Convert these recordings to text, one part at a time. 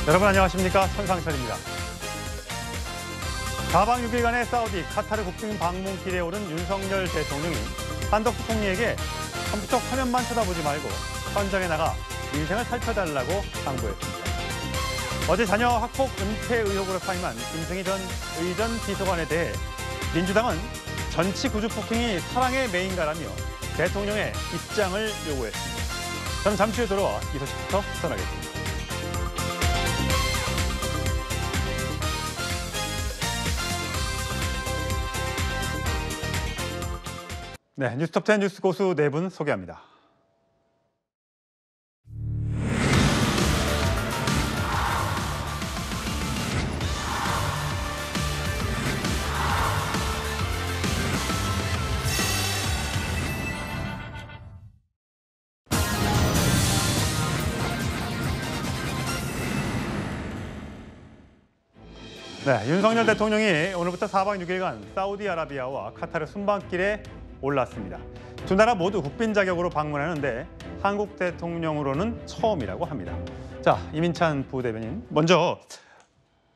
여러분 안녕하십니까? 천상철입니다. 4박 6일간의 사우디, 카타르 국빈 방문길에 오른 윤석열 대통령이 한덕수 총리에게 컴퓨터 화면만 쳐다보지 말고 현장에 나가 인생을 살펴달라고 당부했습니다. 어제 자녀 학폭 은폐 의혹으로 사임한 김승희 전 의전 비서관에 대해 민주당은 전치 구주 폭행이 사랑의 메인가라며 대통령의 입장을 요구했습니다. 저는 잠시 후에 돌아와 이 소식부터 전하겠습니다. 네, 뉴스톱10 뉴스 고수 네 분 소개합니다. 네, 윤석열 대통령이 오늘부터 4박 6일간 사우디아라비아와 카타르 순방길에 올랐습니다. 두 나라 모두 국빈 자격으로 방문하는데 한국 대통령으로는 처음이라고 합니다. 자, 이민찬 부대변인, 먼저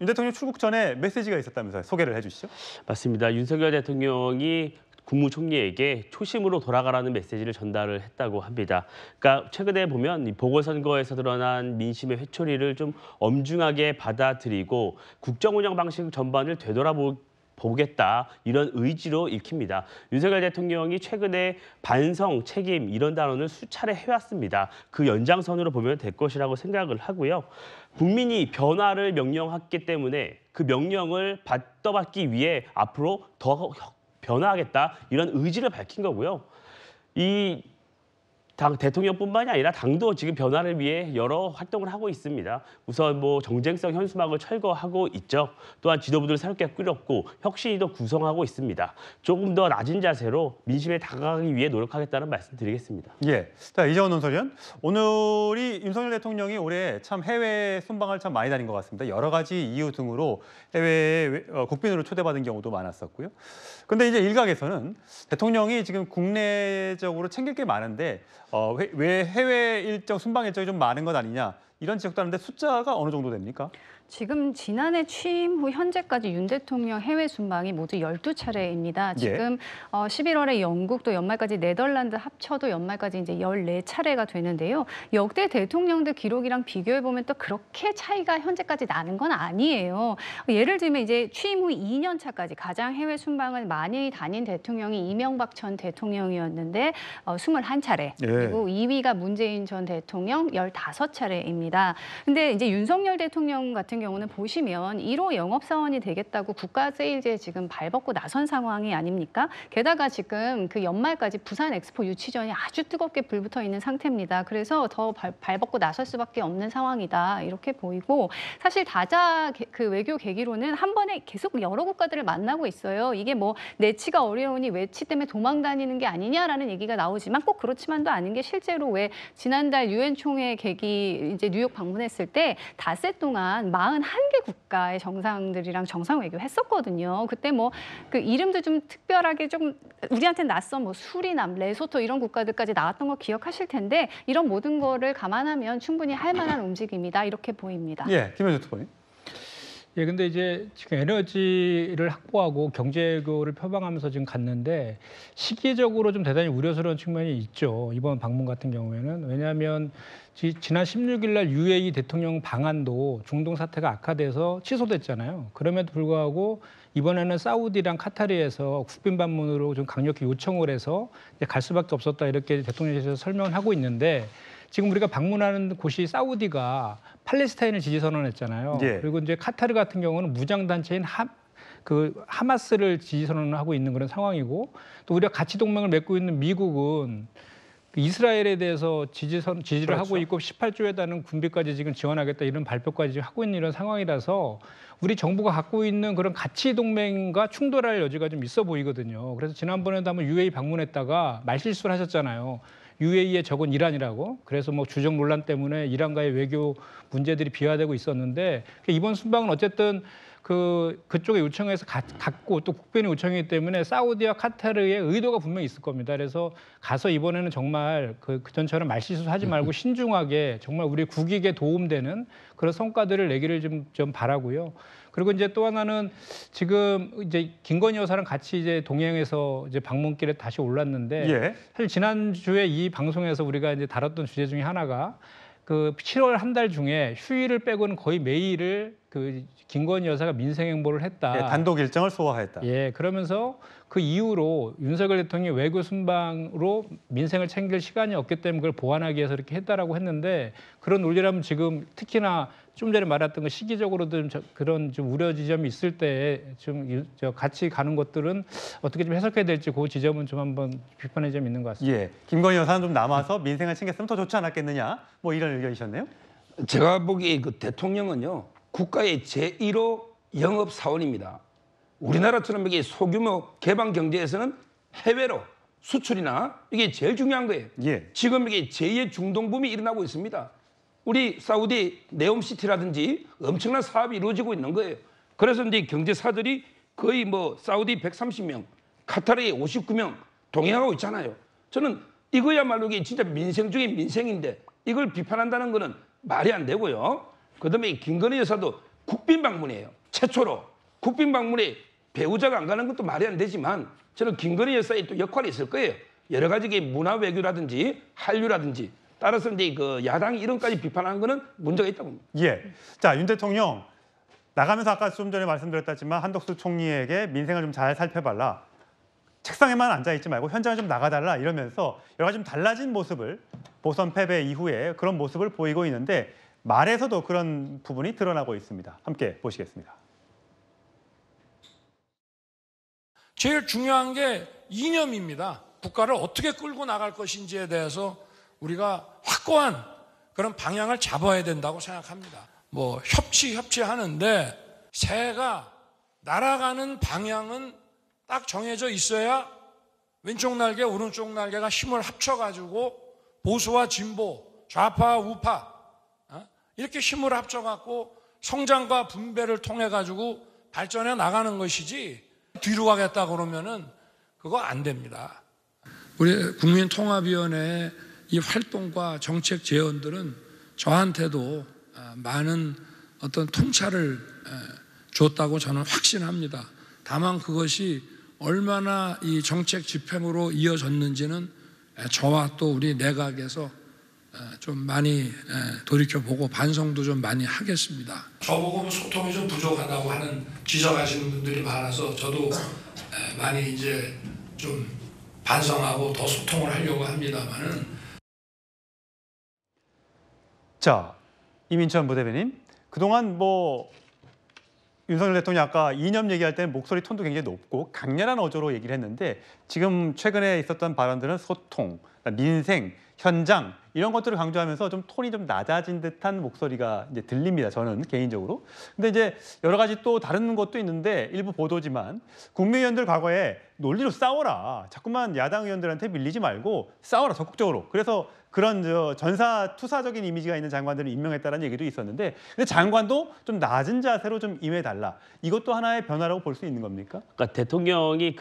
윤 대통령 출국 전에 메시지가 있었다면서요. 소개를 해주시죠. 맞습니다. 윤석열 대통령이 국무총리에게 초심으로 돌아가라는 메시지를 전달을 했다고 합니다. 그러니까 최근에 보면 보궐선거에서 드러난 민심의 회초리를 좀 엄중하게 받아들이고 국정 운영 방식 전반을 되돌아보겠다 이런 의지로 읽힙니다. 윤석열 대통령이 최근에 반성, 책임 이런 단어를 수차례 해왔습니다. 그 연장선으로 보면 될 것이라고 생각을 하고요. 국민이 변화를 명령했기 때문에 그 명령을 받기 위해 앞으로 더 변화하겠다 이런 의지를 밝힌 거고요. 이 당 대통령뿐만이 아니라 당도 지금 변화를 위해 여러 활동을 하고 있습니다. 우선 정쟁성 현수막을 철거하고 있죠. 또한 지도부들을 새롭게 꾸렸고 혁신위도 구성하고 있습니다. 조금 더 낮은 자세로 민심에 다가가기 위해 노력하겠다는 말씀드리겠습니다. 예, 자 이재원 논설위원, 오늘이 윤석열 대통령이 올해 참 해외 순방을 참 많이 다닌 것 같습니다. 여러 가지 이유 등으로 해외 국빈으로 초대받은 경우도 많았었고요. 근데 이제 일각에서는 대통령이 지금 국내적으로 챙길 게 많은데 왜 해외 일정 순방 일정이 좀 많은 것 아니냐 이런 지적도 하는데 숫자가 어느 정도 됩니까? 지금 지난해 취임 후 현재까지 윤 대통령 해외 순방이 모두 12차례입니다. 지금 11월에 영국 또 연말까지 네덜란드 합쳐도 연말까지 이제 14차례가 되는데요. 역대 대통령들 기록이랑 비교해 보면 또 그렇게 차이가 현재까지 나는 건 아니에요. 예를 들면 이제 취임 후 2년 차까지 가장 해외 순방을 많이 다닌 대통령이 이명박 전 대통령이었는데 21차례. 그리고 2위가 문재인 전 대통령 15차례입니다. 근데 이제 윤석열 대통령 같은 경우는 보시면 1호 영업사원이 되겠다고 국가세일즈에 지금 발벗고 나선 상황이 아닙니까? 게다가 지금 그 연말까지 부산 엑스포 유치전이 아주 뜨겁게 불붙어 있는 상태입니다. 그래서 더 발벗고 나설 수밖에 없는 상황이다 이렇게 보이고, 사실 다자 그 외교 계기로는 한 번에 계속 여러 국가들을 만나고 있어요. 이게 내치가 어려우니 외치 때문에 도망 다니는 게 아니냐라는 얘기가 나오지만 꼭 그렇지만도 않은 게, 실제로 왜 지난달 유엔 총회 계기 이제 뉴욕 방문했을 때 닷새 동안 41개 국가의 정상들이랑 정상 외교 했었거든요. 그때 그 이름도 좀 특별하게 좀 우리한테 낯선 수리남, 레소토 이런 국가들까지 나왔던 거 기억하실 텐데, 이런 모든 거를 감안하면 충분히 할 만한 움직임이다 이렇게 보입니다. 예, 김현주 특보님. 예, 근데 이제 지금 에너지를 확보하고 경제 외교를 표방하면서 지금 갔는데 시기적으로 좀 대단히 우려스러운 측면이 있죠. 이번 방문 같은 경우에는. 왜냐하면 지난 16일 날 UAE 대통령 방한도 중동 사태가 악화돼서 취소됐잖아요. 그럼에도 불구하고 이번에는 사우디랑 카타르에서 국빈 방문으로 좀 강력히 요청을 해서 이제 갈 수밖에 없었다 이렇게 대통령실에서 설명을 하고 있는데, 지금 우리가 방문하는 곳이 사우디가 팔레스타인을 지지 선언했잖아요. 예. 그리고 이제 카타르 같은 경우는 무장단체인 하마스를 지지 선언을 하고 있는 그런 상황이고, 또 우리가 가치 동맹을 맺고 있는 미국은 이스라엘에 대해서 지지를 그렇죠. 하고 있고 18조에 달하는 군비까지 지금 지원하겠다 이런 발표까지 지금 하고 있는 이런 상황이라서 우리 정부가 갖고 있는 그런 가치 동맹과 충돌할 여지가 좀 있어 보이거든요. 그래서 지난번에도 한번 UAE 방문했다가 말실수를 하셨잖아요. UAE의 적은 이란이라고. 그래서 주적 논란 때문에 이란과의 외교 문제들이 비화되고 있었는데, 이번 순방은 어쨌든 그쪽에 요청해서 갔고 또 국빈이 요청이기 때문에 사우디와 카타르의 의도가 분명히 있을 겁니다. 그래서 가서 이번에는 정말 그전처럼 말실수하지 말고 신중하게 정말 우리 국익에 도움되는 그런 성과들을 내기를 좀 바라고요. 그리고 이제 또 하나는 지금 이제 김건희 여사랑 같이 이제 동행해서 이제 방문길에 다시 올랐는데 예. 사실 지난주에 이 방송에서 우리가 이제 다뤘던 주제 중에 하나가 그 7월 한 달 중에 휴일을 빼고는 거의 매일을 그 김건희 여사가 민생 행보를 했다. 예, 단독 일정을 소화했다. 예, 그러면서 그 이후로 윤석열 대통령이 외교 순방으로 민생을 챙길 시간이 없기 때문에 그걸 보완하기 위해서 이렇게 했다라고 했는데 그런 논리라면 지금 특히나 좀 전에 말했던 거 시기적으로도 그런 좀 우려 지점이 있을 때 좀 같이 가는 것들은 어떻게 좀 해석해야 될지 그 지점은 좀 한번 비판의 점이 있는 것 같습니다. 예, 김건희 여사는 좀 남아서 민생을 챙겼으면 더 좋지 않았겠느냐? 뭐 이런 의견이셨네요. 제가 보기에 그 대통령은요 국가의 제1호 영업 사원입니다. 우리나라처럼 이게 소규모 개방 경제에서는 해외로 수출이나 이게 제일 중요한 거예요. 예. 지금 이게 제2의 중동 붐이 일어나고 있습니다. 우리 사우디 네옴시티라든지 엄청난 사업이 이루어지고 있는 거예요. 그래서 이제 경제사들이 거의 뭐 사우디 130명, 카타르에 59명 동행하고 있잖아요. 저는 이거야말로 이게 진짜 민생 중에 민생인데 이걸 비판한다는 거는 말이 안 되고요. 그다음에 김건희 여사도 국빈 방문이에요. 최초로 국빈 방문에 배우자가 안 가는 것도 말이 안 되지만 저는 김건희 여사의 또 역할이 있을 거예요. 여러 가지 문화 외교라든지 한류라든지 따라서 이제 그 야당이 이런까지 비판하는 거는 문제가 있다고 봅니다. 예. 자, 윤 대통령 나가면서 아까 좀 전에 말씀드렸다지만 한덕수 총리에게 민생을 좀 잘 살펴봐라. 책상에만 앉아 있지 말고 현장에 좀 나가달라 이러면서 여러 가지 좀 달라진 모습을 보선 패배 이후에 그런 모습을 보이고 있는데 말에서도 그런 부분이 드러나고 있습니다. 함께 보시겠습니다. 제일 중요한 게 이념입니다. 국가를 어떻게 끌고 나갈 것인지에 대해서 우리가 확고한 그런 방향을 잡아야 된다고 생각합니다. 뭐 협치하는데 새가 날아가는 방향은 딱 정해져 있어야 왼쪽 날개, 오른쪽 날개가 힘을 합쳐가지고 보수와 진보, 좌파, 우파 이렇게 힘을 합쳐갖고 성장과 분배를 통해가지고 발전해 나가는 것이지 뒤로 가겠다 그러면은 그거 안 됩니다. 우리 국민통합위원회의 이 활동과 정책 제언들은 저한테도 많은 어떤 통찰을 줬다고 저는 확신합니다. 다만 그것이 얼마나 이 정책 집행으로 이어졌는지는 저와 또 우리 내각에서 좀 많이 돌이켜보고 반성도 좀 많이 하겠습니다. 저보고 소통이 좀 부족하다고 하는 지적하시는 분들이 많아서 저도 많이 이제 좀 반성하고 더 소통을 하려고 합니다만은. 자, 이민천 부대변인, 그동안 뭐 윤석열 대통령이 아까 이념 얘기할 때는 목소리 톤도 굉장히 높고 강렬한 어조로 얘기를 했는데 지금 최근에 있었던 발언들은 소통, 민생, 현장 이런 것들을 강조하면서 좀 톤이 좀 낮아진 듯한 목소리가 이제 들립니다. 저는 개인적으로. 근데 이제 여러 가지 또 다른 것도 있는데 일부 보도지만 국회의원들 과거에 논리로 싸워라. 자꾸만 야당 의원들한테 밀리지 말고 싸워라 적극적으로. 그래서 그런 전사투사적인 이미지가 있는 장관들을 임명했다는 얘기도 있었는데 근데 장관도 좀 낮은 자세로 좀 임해달라. 이것도 하나의 변화라고 볼 수 있는 겁니까? 그러니까 대통령이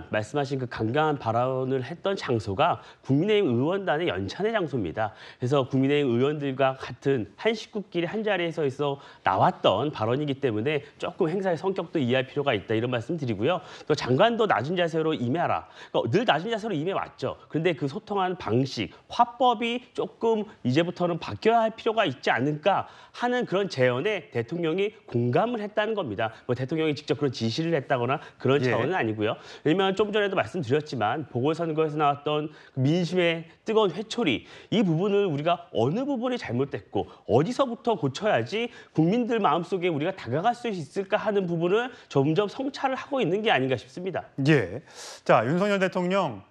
말씀하신 그 강경한 발언을 했던 장소가 국민의힘 의원단의 연찬의 장소입니다. 그래서 국민의힘 의원들과 같은 한 식구끼리 한 자리에 서 있어 나왔던 발언이기 때문에 조금 행사의 성격도 이해할 필요가 있다 이런 말씀 드리고요. 또 장관도 낮은 자세로 임해라. 그러니까 늘 낮은 자세로 임해왔죠. 그런데 그 소통하는 방식, 화법이 조금 이제부터는 바뀌어야 할 필요가 있지 않을까 하는 그런 제언에 대통령이 공감을 했다는 겁니다. 뭐 대통령이 직접 그런 지시를 했다거나 그런 차원은 아니고요. 왜냐하면 좀 전에도 말씀드렸지만 보궐선거에서 나왔던 민심의 뜨거운 회초리 이 부분을 우리가 어느 부분이 잘못됐고 어디서부터 고쳐야지 국민들 마음속에 우리가 다가갈 수 있을까 하는 부분을 점점 성찰을 하고 있는 게 아닌가 싶습니다. 예. 자, 윤석열 대통령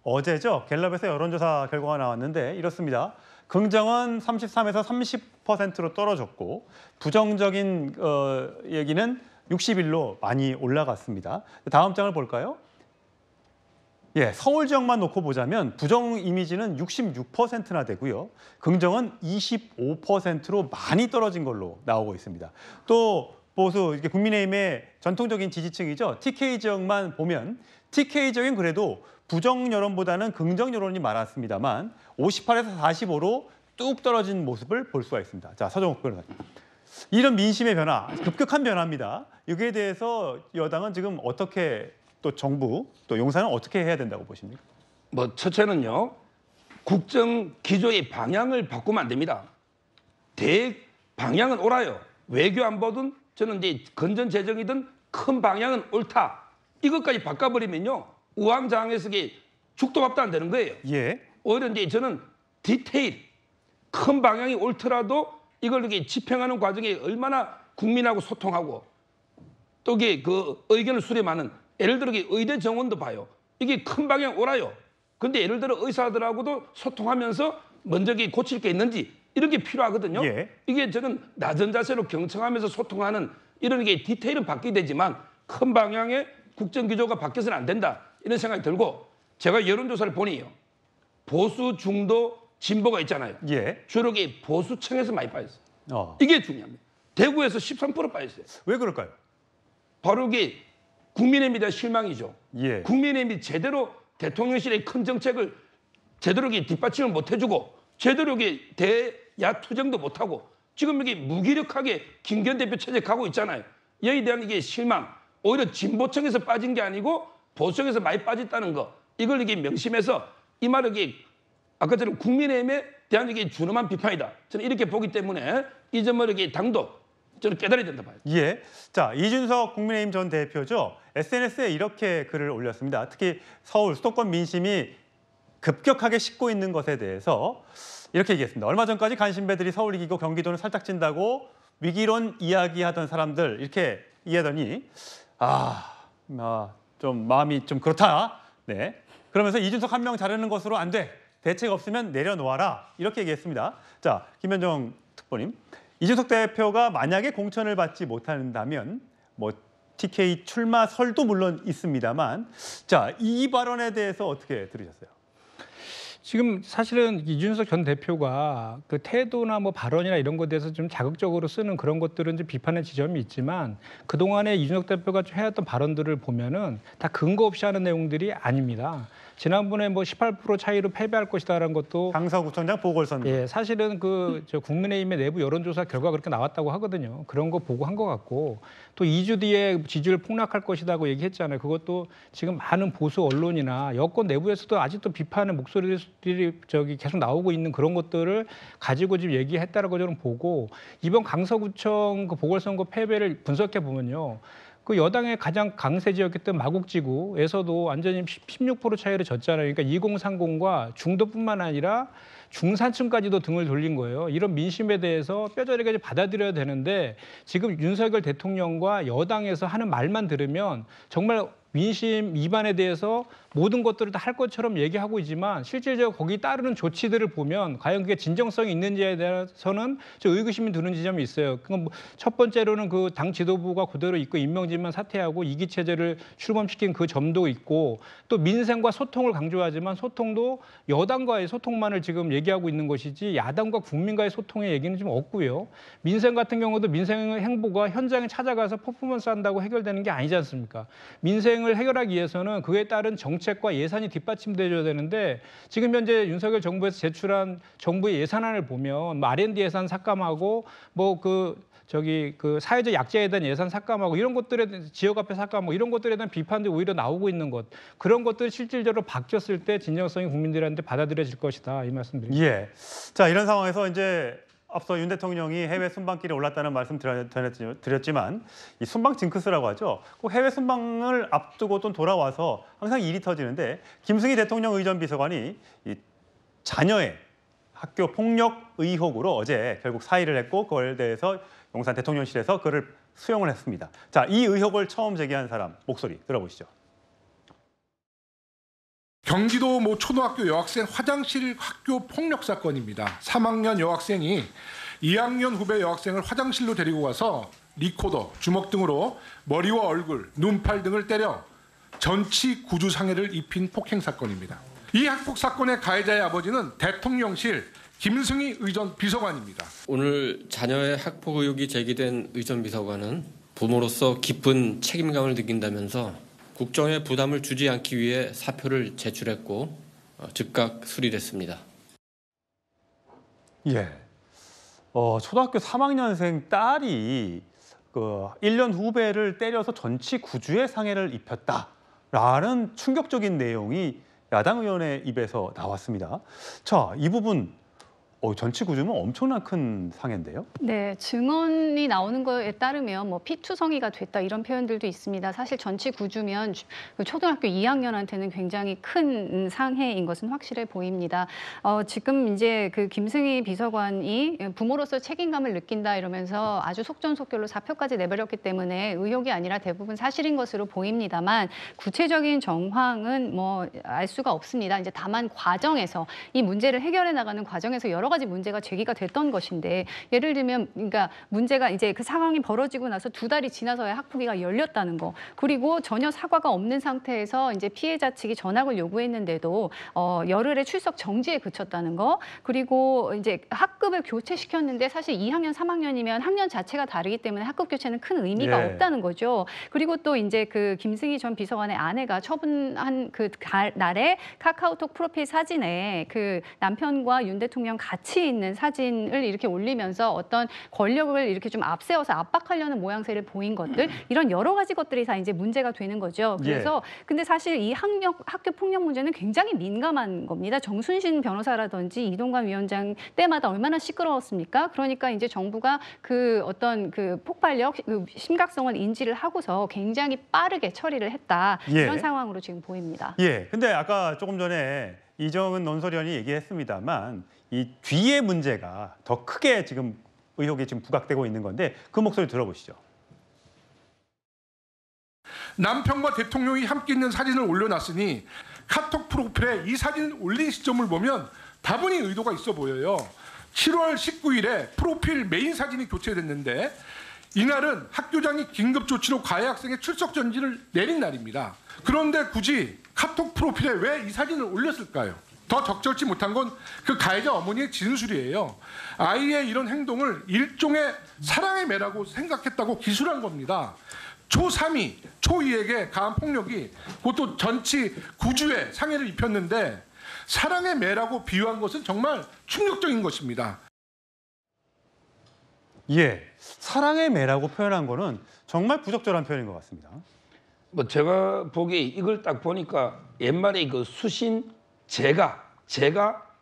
어제죠. 갤럽에서 여론조사 결과가 나왔는데 이렇습니다. 긍정은 33에서 30%로 떨어졌고 부정적인 얘기는 61로 많이 올라갔습니다. 다음 장을 볼까요? 예, 서울 지역만 놓고 보자면 부정 이미지는 66%나 되고요. 긍정은 25%로 많이 떨어진 걸로 나오고 있습니다. 또 보수 이게 국민의힘의 전통적인 지지층이죠. TK 지역만 보면 TK 지역은 그래도 부정 여론보다는 긍정 여론이 많았습니다만 58에서 45로 뚝 떨어진 모습을 볼 수가 있습니다. 자, 서정욱 변호사님. 이런 민심의 변화, 급격한 변화입니다. 여기에 대해서 여당은 지금 어떻게 또 정부, 또 용산은 어떻게 해야 된다고 보십니까? 뭐 첫째는요. 국정 기조의 방향을 바꾸면 안 됩니다. 방향은 옳아요. 외교 안보든 저는 이제 건전 재정이든 큰 방향은 옳다. 이것까지 바꿔버리면요. 우왕좌왕해서 죽도 밥도 안 되는 거예요. 예. 오히려 이제 저는 디테일, 큰 방향이 옳더라도 이걸 이렇게 집행하는 과정에 얼마나 국민하고 소통하고 또 이게 그 의견을 수렴하는 예를 들어 의대 정원도 봐요. 이게 큰 방향 옳아요. 근데 예를 들어 의사들하고도 소통하면서 먼저 고칠 게 있는지 이런 게 필요하거든요. 예. 이게 저는 낮은 자세로 경청하면서 소통하는 이런 게 디테일은 바뀌게 되지만 큰 방향의 국정 기조가 바뀌어서는 안 된다. 이런 생각이 들고 제가 여론조사를 보니요. 보수, 중도, 진보가 있잖아요. 예. 주로 보수층에서 많이 빠졌어요. 이게 중요합니다. 대구에서 13% 빠졌어요. 왜 그럴까요? 바로 이게 국민의힘에 대한 실망이죠. 예. 국민의힘이 제대로 대통령실의 큰 정책을 제대로 뒷받침을 못 해주고 제대로 대야 투쟁도 못하고 지금 이게 무기력하게 김기현 대표 체제 가고 있잖아요. 여기에 대한 이게 실망. 오히려 진보층에서 빠진 게 아니고 보수층에서 많이 빠졌다는 거. 이걸 명심해서 이 말을 아까처럼 국민의힘에 대한 준엄한 비판이다. 저는 이렇게 보기 때문에 이 점을 당도 저는 깨달아야 된다 봐요. 예. 자, 이준석 국민의힘 전 대표죠. SNS에 이렇게 글을 올렸습니다. 특히 서울 수도권 민심이 급격하게 식고 있는 것에 대해서 이렇게 얘기했습니다. 얼마 전까지 간신배들이 서울 이기고 경기도는 살짝 찐다고 위기론 이야기하던 사람들 이렇게 이해하더니 좀 마음이 좀 그렇다. 네. 그러면서 이준석 한 명 자르는 것으로 안 돼. 대책 없으면 내려놓아라. 이렇게 얘기했습니다. 자, 김현정 특보님. 이준석 대표가 만약에 공천을 받지 못한다면 TK 출마 설도 물론 있습니다만 자, 이 발언에 대해서 어떻게 들으셨어요? 지금 사실은 이준석 전 대표가 그 태도나 발언이나 이런 것에 대해서 좀 자극적으로 쓰는 그런 것들은 좀 비판의 지점이 있지만 그동안에 이준석 대표가 해왔던 발언들을 보면은 다 근거 없이 하는 내용들이 아닙니다. 지난번에 18% 차이로 패배할 것이다라는 것도 강서구청장 보궐선거. 예, 사실은 저 국민의힘의 내부 여론조사 결과 그렇게 나왔다고 하거든요. 그런 거 보고 한 것 같고 또 2주 뒤에 지지율 폭락할 것이라고 얘기했잖아요. 그것도 지금 많은 보수 언론이나 여권 내부에서도 아직도 비판의 목소리들이 계속 나오고 있는 그런 것들을 가지고 지금 얘기했다라고 저는 보고 이번 강서구청 그 보궐선거 패배를 분석해 보면요. 그 여당의 가장 강세 지역이었던 마곡지구에서도 완전히 16% 차이로 졌잖아요. 그러니까 2030과 중도뿐만 아니라 중산층까지도 등을 돌린 거예요. 이런 민심에 대해서 뼈저리게 받아들여야 되는데 지금 윤석열 대통령과 여당에서 하는 말만 들으면 정말 민심 위반에 대해서 모든 것들을 다 할 것처럼 얘기하고 있지만 실질적으로 거기 따르는 조치들을 보면 과연 그게 진정성이 있는지에 대해서는 의구심이 드는 지점이 있어요. 그건 첫 번째로는 그 당 지도부가 그대로 있고 임명진만 사퇴하고 이기 체제를 출범시킨 그 점도 있고 또 민생과 소통을 강조하지만 소통도 여당과의 소통만을 지금 얘기하고 있는 것이지 야당과 국민과의 소통의 얘기는 좀 없고요. 민생 같은 경우도 민생의 행보가 현장에 찾아가서 퍼포먼스 한다고 해결되는 게 아니지 않습니까? 민생을 해결하기 위해서는 그에 따른 정책과 예산이 뒷받침돼줘야 되는데 지금 현재 윤석열 정부에서 제출한 정부의 예산안을 보면 R&D 예산 삭감하고 그 사회적 약자에 대한 예산 삭감하고 이런 것들에 대한 지역 화폐 삭감하고 이런 것들에 대한 비판도 오히려 나오고 있는 것 그런 것들이 실질적으로 바뀌었을 때 진정성이 국민들한테 받아들여질 것이다 이 말씀드립니다. 예. 자, 이런 상황에서 이제 앞서 윤 대통령이 해외 순방길에 올랐다는 말씀 드렸지만 이 순방 징크스라고 하죠. 꼭 해외 순방을 앞두고 또 돌아와서 항상 일이 터지는데 김승희 대통령 의전 비서관이 이 자녀의 학교 폭력 의혹으로 어제 결국 사의를 했고 그걸 대해서 용산 대통령실에서 그를 수용을 했습니다. 자, 이 의혹을 처음 제기한 사람 목소리 들어보시죠. 경기도 모 초등학교 여학생 화장실 학교 폭력 사건입니다. 3학년 여학생이 2학년 후배 여학생을 화장실로 데리고 가서 리코더, 주먹 등으로 머리와 얼굴, 눈팔 등을 때려 전치 구두 상해를 입힌 폭행 사건입니다. 이 학폭 사건의 가해자의 아버지는 대통령실 김승희 의전 비서관입니다. 오늘 자녀의 학폭 의혹이 제기된 의전 비서관은 부모로서 깊은 책임감을 느낀다면서 국정에 부담을 주지 않기 위해 사표를 제출했고 즉각 수리됐습니다. 예. 초등학교 3학년생 딸이 그 1년 후배를 때려서 전치 구주의 상해를 입혔다라는 충격적인 내용이 야당 의원의 입에서 나왔습니다. 자, 이 부분 전치 구주면 엄청난 큰 상해인데요. 네, 증언이 나오는 거에 따르면 뭐 피투성이가 됐다 이런 표현들도 있습니다. 사실 전치 구주면 초등학교 2학년한테는 굉장히 큰 상해인 것은 확실해 보입니다. 지금 이제 그 김승희 비서관이 부모로서 책임감을 느낀다 이러면서 아주 속전속결로 사표까지 내버렸기 때문에 의혹이 아니라 대부분 사실인 것으로 보입니다만 구체적인 정황은 뭐 알 수가 없습니다. 이제 다만 과정에서 이 문제를 해결해 나가는 과정에서 여러 가지 문제가 제기가 됐던 것인데 예를 들면 그러니까 문제가 이제 그 상황이 벌어지고 나서 2달이 지나서야 학폭위가 열렸다는 거 그리고 전혀 사과가 없는 상태에서 이제 피해자 측이 전학을 요구했는데도 열흘의 출석 정지에 그쳤다는 거 그리고 이제 학급을 교체시켰는데 사실 2학년 3학년이면 학년 자체가 다르기 때문에 학급 교체는 큰 의미가 없다는 거죠. 그리고 또 이제 그 김승희 전 비서관의 아내가 처분한 그 날에 카카오톡 프로필 사진에 그 남편과 윤 대통령 같이 있는 사진을 이렇게 올리면서 어떤 권력을 이렇게 좀 앞세워서 압박하려는 모양새를 보인 것들 이런 여러 가지 것들이 다 이제 문제가 되는 거죠. 그래서 근데 사실 이 학교 폭력 문제는 굉장히 민감한 겁니다. 정순신 변호사라든지 이동관 위원장 때마다 얼마나 시끄러웠습니까? 그러니까 이제 정부가 그 어떤 그 폭발력 그 심각성을 인지를 하고서 굉장히 빠르게 처리를 했다 이런 상황으로 지금 보입니다. 예. 근데 아까 조금 전에 이정은 논설위원이 얘기했습니다만 이 뒤의 문제가 더 크게 지금 의혹이 지금 부각되고 있는 건데 그 목소리 들어보시죠. 남편과 대통령이 함께 있는 사진을 올려놨으니 카톡 프로필에 이 사진을 올린 시점을 보면 다분히 의도가 있어 보여요. 7월 19일에 프로필 메인 사진이 교체됐는데 이날은 학교장이 긴급 조치로 가해 학생의 출석 정지를 내린 날입니다. 그런데 굳이 카톡 프로필에 왜 이 사진을 올렸을까요? 더 적절치 못한 건 그 가해자 어머니의 진술이에요. 아이의 이런 행동을 일종의 사랑의 매라고 생각했다고 기술한 겁니다. 초3이, 초2에게 가한 폭력이 그것도 전치 구주의 상해를 입혔는데 사랑의 매라고 비유한 것은 정말 충격적인 것입니다. 예, 사랑의 매라고 표현한 거는 정말 부적절한 표현인 것 같습니다. 뭐 제가 보기에 이걸 딱 보니까 옛말에 그 수신 제가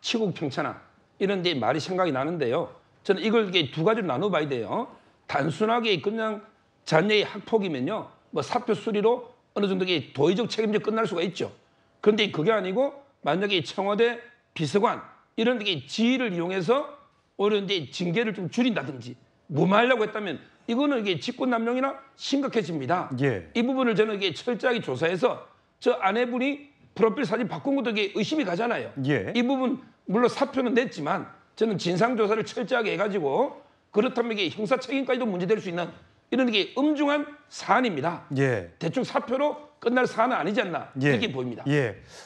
치국 평천하 이런 데 말이 생각이 나는데요. 저는 이걸 이게 두 가지로 나눠봐야 돼요. 단순하게 그냥 자녀의 학폭이면요, 뭐 사표 수리로 어느 정도 도의적 책임이 끝날 수가 있죠. 그런데 그게 아니고 만약에 청와대 비서관 이런 데 지위를 이용해서 오히려 이제 징계를 좀 줄인다든지 무마하려고 했다면 이거는 이게 직권남용이나 심각해집니다. 이 부분을 저는 이게 철저하게 조사해서 저 아내분이 프로필 사진 바꾼 것도 이게 의심이 가잖아요. 이 부분 물론 사표는 냈지만 저는 진상조사를 철저하게 해가지고 그렇다면 이게 형사 책임까지도 문제될 수 있는 이런 게 엄중한 사안입니다. 대충 사표로 끝날 사안은 아니지 않나 이렇게 보입니다.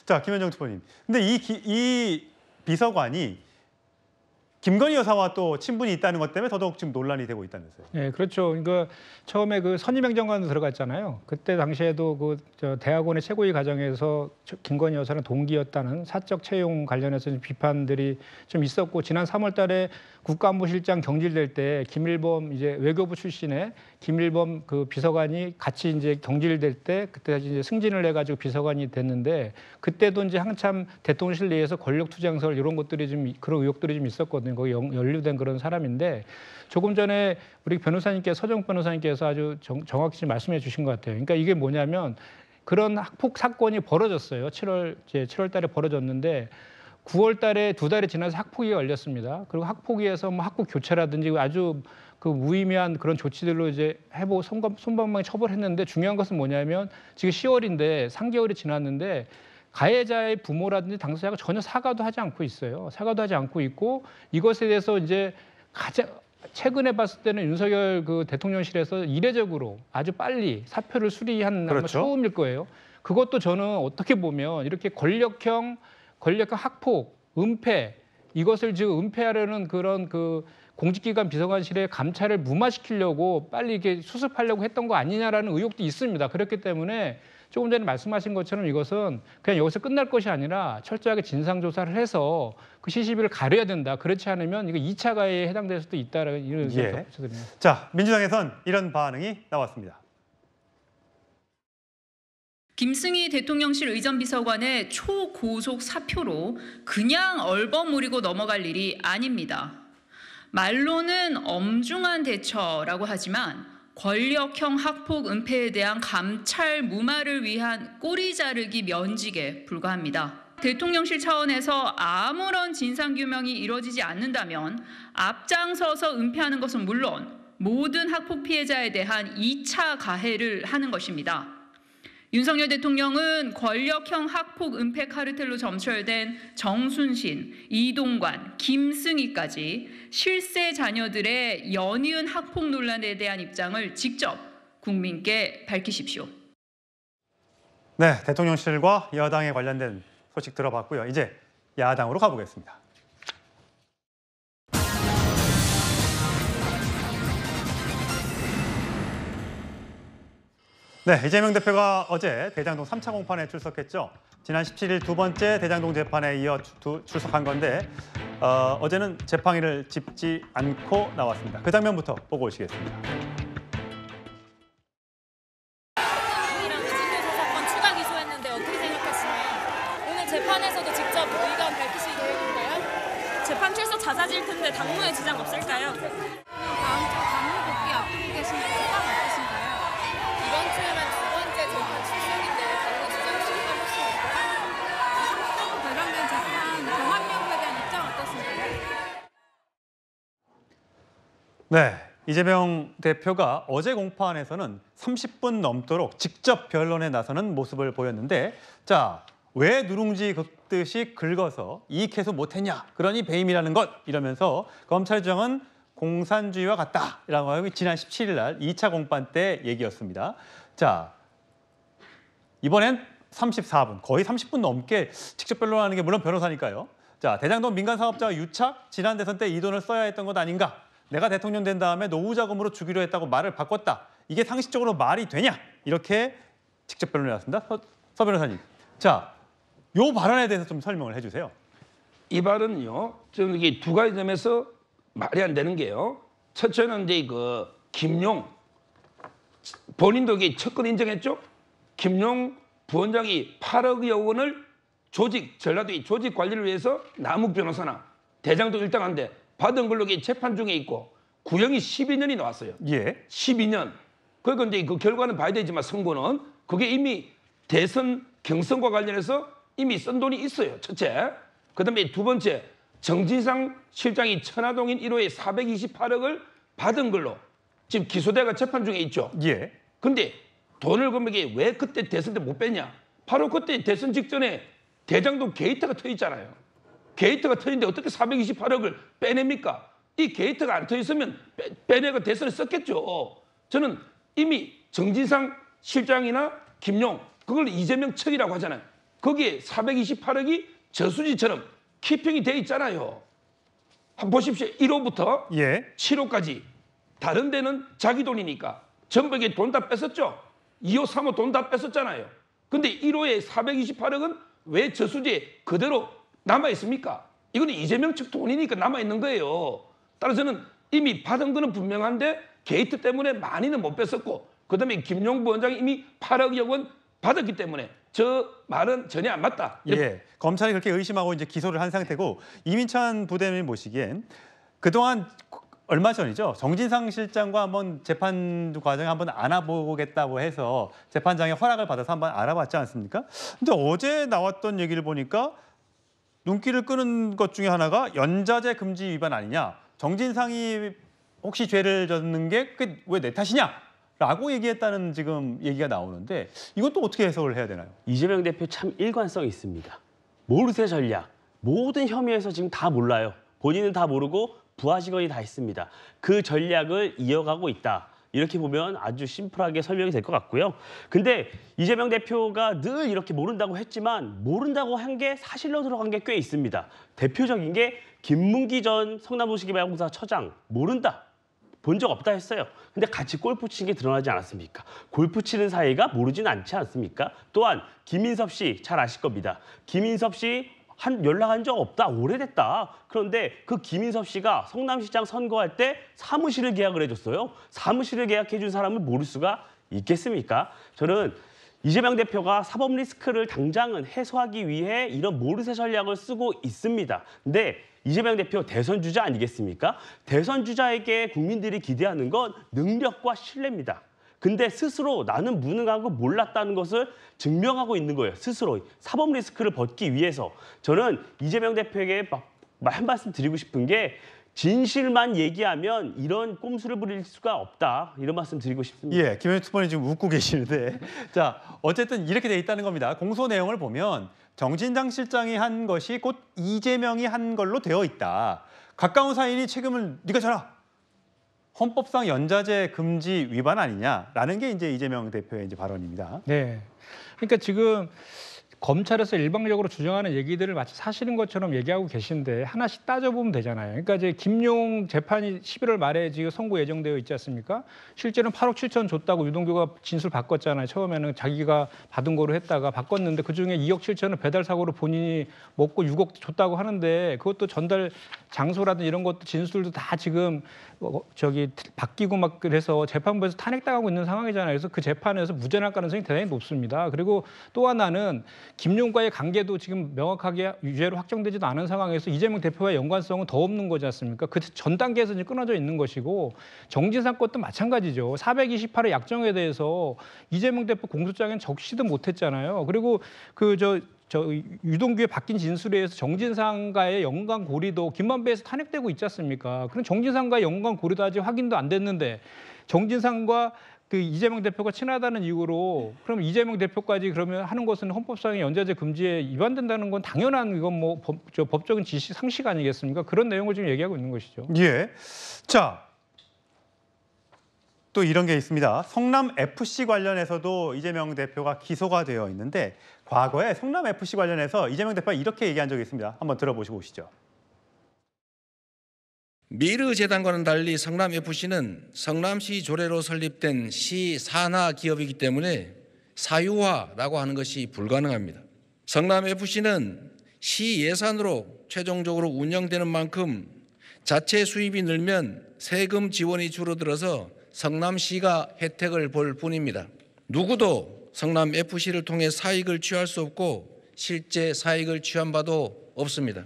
자, 김현정 특보님. 근데 이 비서관이 김건희 여사와 또 친분이 있다는 것 때문에 더더욱 지금 논란이 되고 있다면서요. 네, 그렇죠. 그러니까 처음에 그 선임행정관으로 들어갔잖아요. 그때 당시에도 그 대학원의 최고위 과정에서 김건희 여사는 동기였다는 사적 채용 관련해서 비판들이 좀 있었고 지난 3월달에 국가안보실장 경질될 때 김일범 이제 외교부 출신의 김일범 그 비서관이 같이 이제 경질될 때 그때 이제 승진을 해가지고 비서관이 됐는데 그때도 이제 한참 대통령실 내에서 권력 투쟁설 이런 것들이 좀 그런 의혹들이 좀 있었거든요. 거기 연루된 그런 사람인데 조금 전에 우리 변호사님께서 서정 변호사님께서 아주 정확히 말씀해 주신 것 같아요. 그러니까 이게 뭐냐면 그런 학폭 사건이 벌어졌어요. 7월 달에 벌어졌는데 9월 달에 2달이 지나서 학폭위가 열렸습니다. 그리고 학폭위에서 뭐 학급 교체라든지 아주 그 무의미한 그런 조치들로 이제 해보고 손방망이 처벌했는데 중요한 것은 뭐냐면 지금 10월인데 3개월이 지났는데 가해자의 부모라든지 당사자가 전혀 사과도 하지 않고 있어요. 사과도 하지 않고 있고 이것에 대해서 이제 가장 최근에 봤을 때는 윤석열 그 대통령실에서 이례적으로 아주 빨리 사표를 수리한 아마 처음일 거예요. 그것도 저는 어떻게 보면 이렇게 권력형 학폭, 은폐 이것을 지금 은폐하려는 그런 그 공직기관 비서관실의 감찰을 무마시키려고 빨리 이게 수습하려고 했던 거 아니냐라는 의혹도 있습니다. 그렇기 때문에 조금 전에 말씀하신 것처럼 이것은 그냥 여기서 끝날 것이 아니라 철저하게 진상조사를 해서 그 시시비를 가려야 된다. 그렇지 않으면 이거 2차 가해에 해당될 수도 있다라는 이런 의견을 덧붙여드립니다. 자, 민주당에선 이런 반응이 나왔습니다. 김승희 대통령실 의전비서관의 초고속 사표로 그냥 얼버무리고 넘어갈 일이 아닙니다. 말로는 엄중한 대처라고 하지만 권력형 학폭 은폐에 대한 감찰 무마를 위한 꼬리 자르기 면직에 불과합니다. 대통령실 차원에서 아무런 진상규명이 이루어지지 않는다면 앞장서서 은폐하는 것은 물론 모든 학폭 피해자에 대한 2차 가해를 하는 것입니다. 윤석열 대통령은 권력형 학폭 은폐 카르텔로 점철된 정순신, 이동관, 김승희까지 실세 자녀들의 연이은 학폭 논란에 대한 입장을 직접 국민께 밝히십시오. 네, 대통령실과 여당에 관련된 소식 들어봤고요. 이제 야당으로 가보겠습니다. 네, 이재명 대표가 어제 대장동 3차 공판에 출석했죠. 지난 17일 두 번째 대장동 재판에 이어 출석한 건데 어제는 재판기를 짚지 않고 나왔습니다. 그 장면부터 보고 오시겠습니다. 진교사 사건 추가 기소했는데 어떻게 생각하시나요? 오늘 재판에서도 직접 의견 밝히실 계획인가요? 재판 출석 잦아질 텐데 당무에 지장 없을까요? 다음 주 당무 복귀 앞두고 계신데 소감 어떠신가요? 이번 주에만 두 번째 재판 출석인데 당무 지장 실감하십니까? 관련된 재판 경합 여부에 대한 입장 어떠신가요? 네, 이재명 대표가 어제 공판에서는 30분 넘도록 직접 변론에 나서는 모습을 보였는데 자, 왜 누룽지 긁듯이 긁어서 이익해소 못했냐? 그러니 배임이라는 것 이러면서 검찰 주장은 공산주의와 같다라고 하고 지난 17일 날 2차 공판 때 얘기였습니다. 자, 이번엔 34분, 거의 30분 넘게 직접 변론하는 게 물론 변호사니까요. 자, 대장동 민간사업자와 유착, 지난 대선 때 이 돈을 써야 했던 것 아닌가? 내가 대통령 된 다음에 노후 자금으로 주기로 했다고 말을 바꿨다. 이게 상식적으로 말이 되냐? 이렇게 직접 변론해 왔습니다. 서 변호사님. 자, 요 발언에 대해서 좀 설명을 해주세요. 이 발언은요, 저는 이게 두 가지 점에서 말이 안 되는 게요. 첫째는 이제 그 김용 본인도 이게 첫건 인정했죠. 김용 부원장이 8억여 원을 전라도의 조직 관리를 위해서 남욱 변호사나 대장동 일당한테 받은 걸로 재판 중에 있고 구형이 12년이 나왔어요. 예. 12년. 그러니까 이제 그 결과는 봐야 되지만 선고는 그게 이미 대선 경선과 관련해서 이미 쓴 돈이 있어요. 첫째. 그다음에 두 번째, 정진상 실장이 천화동인 1호에 428억을 받은 걸로 지금 기소대가 재판 중에 있죠. 예. 근데 돈을 금액이 왜 그때 대선 때 못 뺐냐? 바로 그때 대선 직전에 대장동 게이트가 터 있잖아요. 게이트가 터 있는데 어떻게 428억을 빼냅니까? 이 게이트가 안 터 있으면 빼내고 대선에 썼겠죠. 저는 이미 정진상 실장이나 김용, 그걸 이재명 측이라고 하잖아요. 거기에 428억이 저수지처럼 키핑이 돼 있잖아요. 한번 보십시오. 1호부터 예. 7호까지. 다른 데는 자기 돈이니까 전부에 돈 다 뺐었죠. 2호, 3호 돈 다 뺐었잖아요. 근데 1호에 428억은 왜 저수지에 그대로 남아있습니까? 이거는 이재명 측 돈이니까 남아있는 거예요. 따라서는 이미 받은 거는 분명한데 게이트 때문에 많이는 못 뺐었고 그다음에 김용 부원장이 이미 8억여 원 받았기 때문에 저 말은 전혀 안 맞다. 예, 검찰이 그렇게 의심하고 이제 기소를 한 상태고 이민찬 부대변인 보시기엔 그동안 얼마 전이죠. 정진상 실장과 한번 재판 과정에 한번 알아보겠다고 해서 재판장의 허락을 받아서 한번 알아봤지 않습니까? 근데 어제 나왔던 얘기를 보니까 눈길을 끄는 것 중에 하나가 연자제 금지 위반 아니냐. 정진상이 혹시 죄를 졌는 게 왜 내 탓이냐? 라고 얘기했다는 지금 얘기가 나오는데 이것도 어떻게 해석을 해야 되나요? 이재명 대표 참 일관성이 있습니다. 모르쇠 전략, 모든 혐의에서 지금 다 몰라요. 본인은 다 모르고 부하 직원이 다 있습니다. 그 전략을 이어가고 있다. 이렇게 보면 아주 심플하게 설명이 될 것 같고요. 근데 이재명 대표가 늘 이렇게 모른다고 했지만 모른다고 한 게 사실로 들어간 게 꽤 있습니다. 대표적인 게 김문기 전 성남도시개발공사 처장 모른다. 본 적 없다 했어요. 근데 같이 골프 친 게 드러나지 않았습니까? 골프 치는 사이가 모르진 않지 않습니까? 또한 김인섭 씨 잘 아실 겁니다. 김인섭 씨 연락한 적 없다. 오래됐다. 그런데 그 김인섭 씨가 성남시장 선거할 때 사무실을 계약을 해줬어요. 사무실을 계약해준 사람을 모를 수가 있겠습니까? 저는 이재명 대표가 사법 리스크를 당장은 해소하기 위해 이런 모르쇠 전략을 쓰고 있습니다. 근데 이재명 대표 대선 주자 아니겠습니까? 대선 주자에게 국민들이 기대하는 건 능력과 신뢰입니다. 근데 스스로 나는 무능한 거 몰랐다는 것을 증명하고 있는 거예요. 스스로 사법 리스크를 벗기 위해서. 저는 이재명 대표에게 한 말씀 드리고 싶은 게 진실만 얘기하면 이런 꼼수를 부릴 수가 없다. 이런 말씀 드리고 싶습니다. 예, 김현주 특보님 지금 웃고 계시는데 자, 어쨌든 이렇게 돼 있다는 겁니다. 공소 내용을 보면 정진당 실장이 한 것이 곧 이재명이 한 걸로 되어 있다. 가까운 사이니 책임을 네가 져라. 헌법상 연좌제 금지 위반 아니냐라는 게 이제 이재명 대표의 이제 발언입니다. 네, 그러니까 지금 검찰에서 일방적으로 주장하는 얘기들을 마치 사실인 것처럼 얘기하고 계신데 하나씩 따져보면 되잖아요. 그러니까 이제 김용 재판이 11월 말에 지금 선고 예정되어 있지 않습니까? 실제로는 8억 7천 줬다고 유동규가 진술 바꿨잖아요. 처음에는 자기가 받은 거로 했다가 바꿨는데 그중에 2억 7천은 배달 사고로 본인이 먹고 6억 줬다고 하는데 그것도 전달 장소라든 이런 것도 진술도 다 지금 바뀌고 막 그래서 재판부에서 탄핵당하고 있는 상황이잖아요. 그래서 그 재판에서 무죄날 가능성이 대단히 높습니다. 그리고 또 하나는 김용과의 관계도 지금 명확하게 유죄로 확정되지도 않은 상황에서 이재명 대표와의 연관성은 더 없는 거지 않습니까? 그 전 단계에서 이제 끊어져 있는 것이고 정진상 것도 마찬가지죠. 428의 약정에 대해서 이재명 대표 공소장엔 적시도 못했잖아요. 그리고 유동규의 바뀐 진술에 의해서 정진상과의 연관 고리도 김만배에서 탄핵되고 있지 않습니까? 그럼 정진상과의 연관 고리도 아직 확인도 안 됐는데 정진상과 그 이재명 대표가 친하다는 이유로 그럼 이재명 대표까지 그러면 하는 것은 헌법상의 연좌제 금지에 위반된다는 건 당연한 이건 뭐 법적인 지시 상식 아니겠습니까? 그런 내용을 지금 얘기하고 있는 것이죠. 예. 자, 또 이런 게 있습니다. 성남 FC 관련해서도 이재명 대표가 기소가 되어 있는데 과거에 성남 FC 관련해서 이재명 대표가 이렇게 얘기한 적이 있습니다. 한번 들어보시고 오시죠. 미르재단과는 달리 성남FC는 성남시 조례로 설립된 시 산하 기업이기 때문에 사유화라고 하는 것이 불가능합니다. 성남FC는 시 예산으로 최종적으로 운영되는 만큼 자체 수입이 늘면 세금 지원이 줄어들어서 성남시가 혜택을 볼 뿐입니다. 누구도 성남FC를 통해 사익을 취할 수 없고 실제 사익을 취한 바도 없습니다.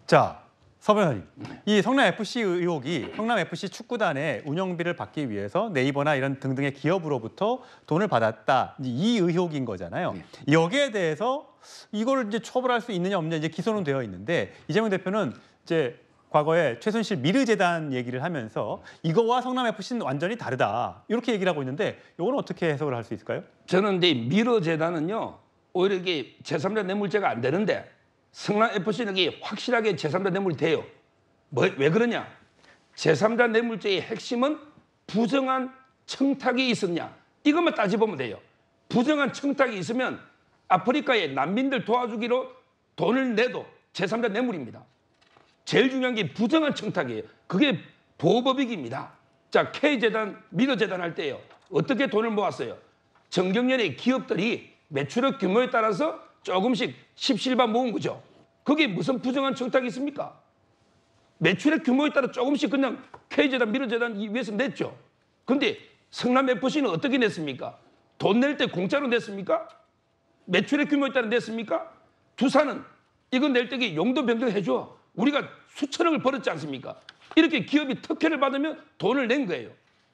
자, 서 변호사님, 이 성남FC 의혹이 성남FC 축구단의 운영비를 받기 위해서 네이버나 이런 등등의 기업으로부터 돈을 받았다. 이 의혹인 거잖아요. 여기에 대해서 이걸 이제 처벌할 수 있느냐 없느냐 이제 기소는 되어 있는데 이재명 대표는 이제 과거에 최순실 미르재단 얘기를 하면서 이거와 성남FC는 완전히 다르다. 이렇게 얘기를 하고 있는데 이거는 어떻게 해석을 할 수 있을까요? 저는 이제 미르재단은요. 오히려 이게 제3자 뇌물죄가 안 되는데 성남FC는 이게 확실하게 제3자 뇌물이 돼요. 왜 그러냐? 제3자 뇌물죄의 핵심은 부정한 청탁이 있었냐. 이것만 따져보면 돼요. 부정한 청탁이 있으면 아프리카의 난민들 도와주기로 돈을 내도 제3자 뇌물입니다. 제일 중요한 게 부정한 청탁이에요. 그게 보호법익입니다. 자, K재단, 미르재단 할 때요. 어떻게 돈을 모았어요? 정경련의 기업들이 매출액 규모에 따라서 조금씩 십실반 모은 거죠. 그게 무슨 부정한 청탁이 있습니까? 매출액 규모에 따라 조금씩 그냥 K재단, 미르재단 위해서 냈죠. 근데 성남FC는 어떻게 냈습니까? 돈 낼 때 공짜로 냈습니까? 매출액 규모에 따라 냈습니까? 두산은 이거 낼 때 용도 변경해줘. 우리가 수천억을 벌었지 않습니까? 이렇게 기업이 특혜를 받으면 돈을 낸 거예요.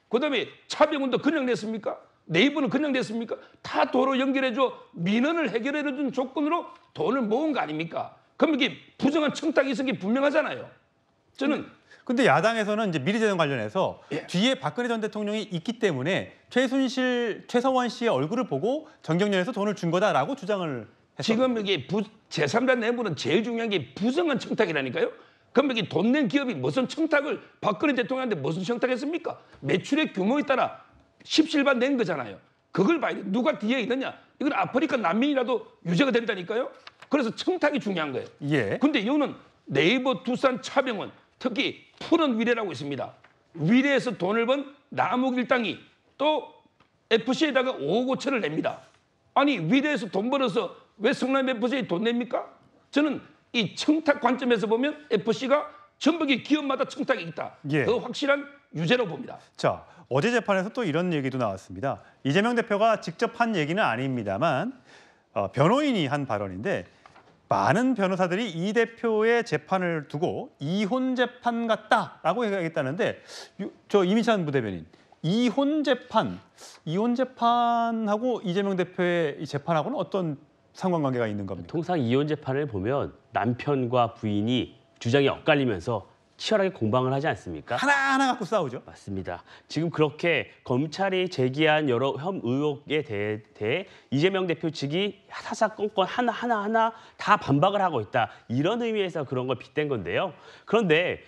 그다음에 차병원도 그냥 냈습니까? 네이버는 그냥 냈습니까? 다 도로 연결해줘 민원을 해결해준 조건으로 돈을 모은 거 아닙니까? 그럼 이게 부정한 청탁이 있은 게 분명하잖아요. 저는 근데 야당에서는 이제 미르재단 관련해서 뒤에 박근혜 전 대통령이 있기 때문에 최서원 씨의 얼굴을 보고 정경련에서 돈을 준 거다라고 주장을 했어요. 지금 이게 제3자 뇌물은 제일 중요한 게 부정한 청탁이라니까요. 그럼 여기 돈 낸 기업이 무슨 청탁을 박근혜 대통령한테 무슨 청탁했습니까? 매출의 규모에 따라 십실반 낸 거잖아요. 그걸 봐야 돼. 누가 뒤에 있느냐. 이건 아프리카 난민이라도 유죄가 된다니까요. 그래서 청탁이 중요한 거예요. 예. 근데 이거는 네이버, 두산, 차병원, 특히 푸른 위례라고 있습니다. 위례에서 돈을 번 남욱일당이 또 FC에다가 5억 5천을 냅니다. 아니 위례에서 돈 벌어서 왜 성남 FC에 돈 냅니까? 저는 이 청탁 관점에서 보면 FC가 전북의 기업마다 청탁이 있다. 예. 더 확실한 유죄로 봅니다. 자, 어제 재판에서 또 이런 얘기도 나왔습니다. 이재명 대표가 직접 한 얘기는 아닙니다만 변호인이 한 발언인데 많은 변호사들이 이 대표의 재판을 두고 이혼 재판 같다라고 얘기했다는데 저 이민찬 부대변인, 이혼 재판하고 이재명 대표의 이 재판하고는 어떤 상관관계가 있는 겁니까? 통상 이혼 재판을 보면 남편과 부인이 주장이 엇갈리면서 치열하게 공방을 하지 않습니까? 하나하나 갖고 싸우죠. 맞습니다. 지금 그렇게 검찰이 제기한 여러 의혹에 대해 이재명 대표 측이 사사건건 하나하나 다 반박을 하고 있다. 이런 의미에서 그런 걸 빗댄 건데요. 그런데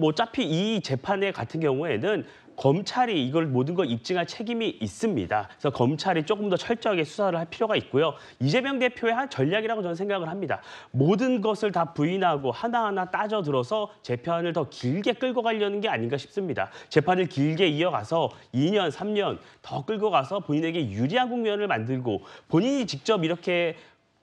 어차피 이 재판의 같은 경우에는 검찰이 이걸 모든 걸 입증할 책임이 있습니다. 그래서 검찰이 조금 더 철저하게 수사를 할 필요가 있고요. 이재명 대표의 한 전략이라고 저는 생각을 합니다. 모든 것을 다 부인하고 하나하나 따져들어서 재판을 더 길게 끌고 가려는 게 아닌가 싶습니다. 재판을 길게 이어가서 2년, 3년 더 끌고 가서 본인에게 유리한 국면을 만들고 본인이 직접 이렇게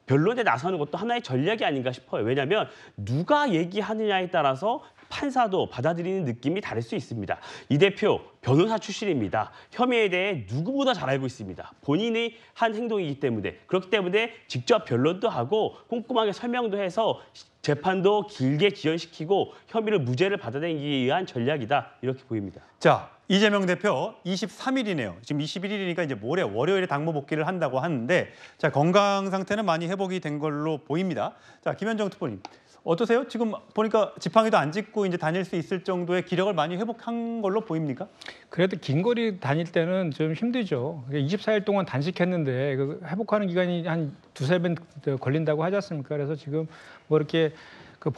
변론에 나서는 것도 하나의 전략이 아닌가 싶어요. 왜냐하면 누가 얘기하느냐에 따라서 판사도 받아들이는 느낌이 다를 수 있습니다. 이 대표 변호사 출신입니다. 혐의에 대해 누구보다 잘 알고 있습니다. 본인이 한 행동이기 때문에 그렇기 때문에 직접 변론도 하고 꼼꼼하게 설명도 해서 재판도 길게 지연시키고 혐의를 무죄를 받아내기 위한 전략이다. 이렇게 보입니다. 자, 이재명 대표 23일이네요. 지금 21일이니까 이제 모레 월요일에 당무 복귀를 한다고 하는데 자, 건강 상태는 많이 회복이 된 걸로 보입니다. 자, 김현정 특보님. 어떠세요? 지금 보니까 지팡이도 안 짚고 이제 다닐 수 있을 정도의 기력을 많이 회복한 걸로 보입니까? 그래도 긴 거리 다닐 때는 좀 힘들죠. 24일 동안 단식했는데 회복하는 기간이 한 두세 번 걸린다고 하지 않습니까? 그래서 지금 뭐 이렇게 그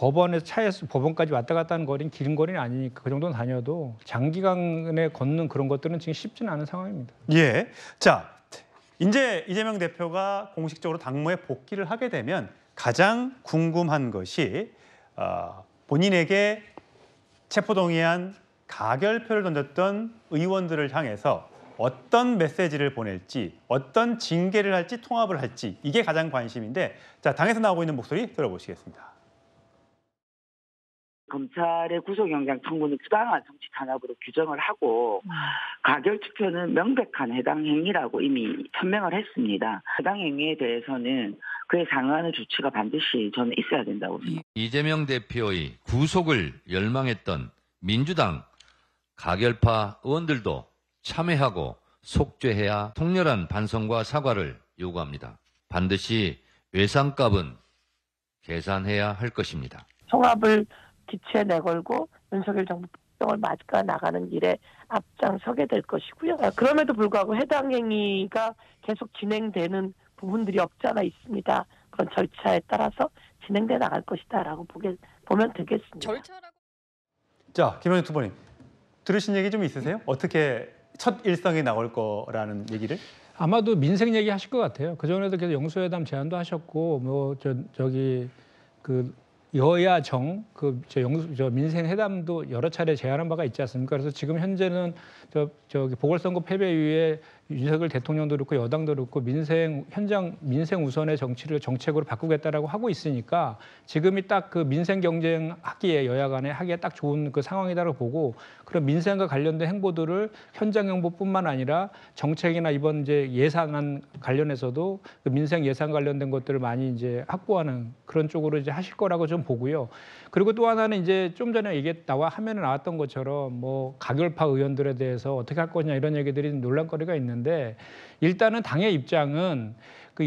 차에서 법원까지 왔다 갔다 하는 거리는 긴 거리는 아니니까 그 정도는 다녀도 장기간에 걷는 그런 것들은 지금 쉽지는 않은 상황입니다. 예. 자, 이제 이재명 대표가 공식적으로 당무에 복귀를 하게 되면 가장 궁금한 것이 본인에게 체포동의안 가결표를 던졌던 의원들을 향해서 어떤 메시지를 보낼지, 어떤 징계를 할지, 통합을 할지 이게 가장 관심인데 자, 당에서 나오고 있는 목소리 들어보시겠습니다. 검찰의 구속영장 청구는 부당한 정치 탄압으로 규정을 하고 가결 투표는 명백한 해당 행위라고 이미 천명을 했습니다. 해당 행위에 대해서는 그에 상응하는 조치가 반드시 저는 있어야 된다고 생각합니다. 이재명 대표의 구속을 열망했던 민주당 가결파 의원들도 참여하고 속죄해야 통렬한 반성과 사과를 요구합니다. 반드시 외상값은 계산해야 할 것입니다. 통합을 기치에 내걸고 윤석열 정부 폭정을 맞가 나가는 길에 앞장서게 될 것이고요. 그럼에도 불구하고 해당 행위가 계속 진행되는 부분들이 없지 않아 있습니다. 그런 절차에 따라서 진행돼 나갈 것이다라고 보면 되겠습니다. 자, 김현정 특보님 들으신 얘기 좀 있으세요? 어떻게 첫 일성에 나올 거라는 얘기를? 아마도 민생 얘기 하실 것 같아요. 그전에도 계속 영수회담 제안도 하셨고 뭐 여야정 민생 회담도 여러 차례 제안한 바가 있지 않습니까? 그래서 지금 현재는 보궐선거 패배 이후에 윤석열 대통령도 그렇고 여당도 그렇고 민생 우선의 정책으로 바꾸겠다라고 하고 있으니까 지금이 딱 그 민생 경쟁하기에 여야 간에 하기에 딱 좋은 그 상황이다라고 보고 그런 민생과 관련된 행보들을 현장 행보뿐만 아니라 정책이나 이번 이제 예산안 관련해서도 그 민생 예산 관련된 것들을 많이 이제 확보하는 그런 쪽으로 이제 하실 거라고 좀 보고요. 그리고 또 하나는 이제 좀 전에 화면에 나왔던 것처럼 뭐 가결파 의원들에 대해서 어떻게 할 거냐 이런 얘기들이 논란거리가 있는데 일단은 당의 입장은 그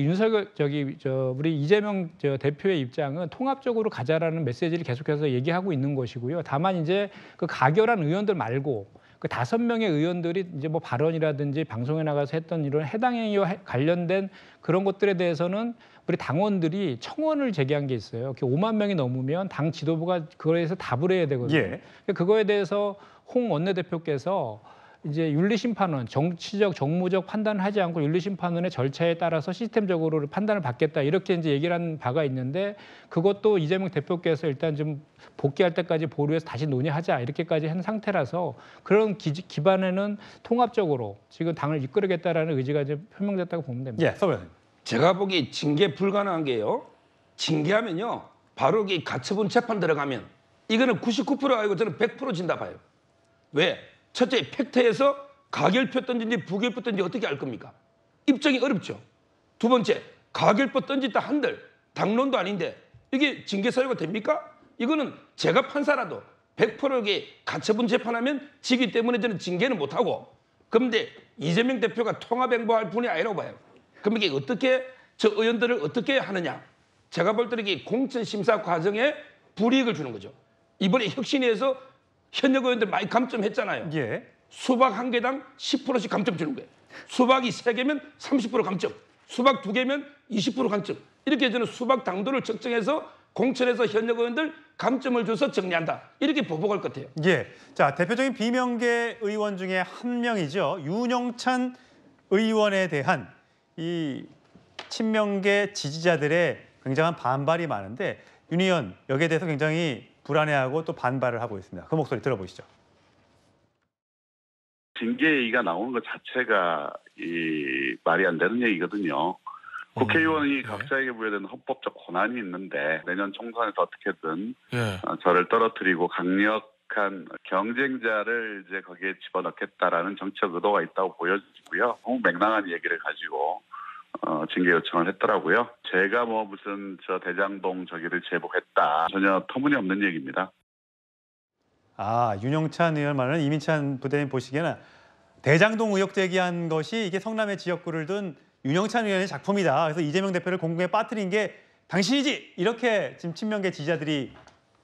우리 이재명 대표의 입장은 통합적으로 가자라는 메시지를 계속해서 얘기하고 있는 것이고요. 다만 이제 그 가결한 의원들 말고 그 5명의 의원들이 이제 뭐 발언이라든지 방송에 나가서 했던 이런 해당 행위와 관련된 그런 것들에 대해서는 우리 당원들이 청원을 제기한 게 있어요. 5만 명이 넘으면 당 지도부가 그거에 대해서 답을 해야 되거든요. 예. 그거에 대해서 홍 원내대표께서 이제 윤리심판원, 정치적, 정무적 판단을 하지 않고 윤리심판원의 절차에 따라서 시스템적으로 판단을 받겠다 이렇게 이제 얘기를 한 바가 있는데 그것도 이재명 대표께서 일단 좀 복귀할 때까지 보류해서 다시 논의하자 이렇게까지 한 상태라서 그런 기반에는 통합적으로 지금 당을 이끌겠다라는 의지가 이제 표명됐다고 보면 됩니다. 예, 서 의원님. 제가 보기 징계 불가능한 게요. 징계하면요. 바로 이 가처분 재판 들어가면 이거는 99% 아니고 저는 100% 진다 봐요. 왜? 첫째, 팩트에서 가결표 던진지 부결표 던진지 어떻게 알 겁니까? 입증이 어렵죠. 두 번째, 가결표 던졌다 한들 당론도 아닌데 이게 징계 사유가 됩니까? 이거는 제가 판사라도 100%게 가처분 재판하면 지기 때문에 저는 징계는 못하고 그런데 이재명 대표가 통합행보할 분이 아니라고 봐요. 그럼 이게 어떻게 저 의원들을 어떻게 하느냐? 제가 볼 때는 이게 공천심사 과정에 불이익을 주는 거죠. 이번에 혁신위에서 현역 의원들 많이 감점했잖아요. 예. 수박 한 개당 10%씩 감점 주는 거예요. 수박이 3개면 30% 감점, 수박 2개면 20% 감점. 이렇게 저는 수박 당도를 측정해서 공천에서 현역 의원들 감점을 줘서 정리한다. 이렇게 보복할 것 같아요. 예. 자, 대표적인 비명계 의원 중에 한 명이죠. 윤영찬 의원에 대한 이 친명계 지지자들의 굉장한 반발이 많은데 윤 의원 여기에 대해서 굉장히 불안해하고 또 반발을 하고 있습니다. 그 목소리 들어보시죠. 징계 얘기가 나오는 것 자체가 말이 안 되는 얘기거든요. 국회의원이 각자에게 부여되는 헌법적 권한이 있는데 내년 총선에서 어떻게든 저를 떨어뜨리고 강력한 경쟁자를 이제 거기에 집어넣겠다라는 정책 의도가 있다고 보여지고요. 너무 맹랑한 얘기를 가지고 징계 요청을 했더라고요. 제가 뭐 무슨 저 대장동 저기를 제보했다. 전혀 터무니없는 얘기입니다. 아, 윤영찬 의원 말은 이민찬 부대님 보시기에는 대장동 의혹 제기한 것이 이게 성남의 지역구를 둔 윤영찬 의원의 작품이다. 그래서 이재명 대표를 공공에 빠뜨린 게 당신이지. 이렇게 지금 친명계 지지자들이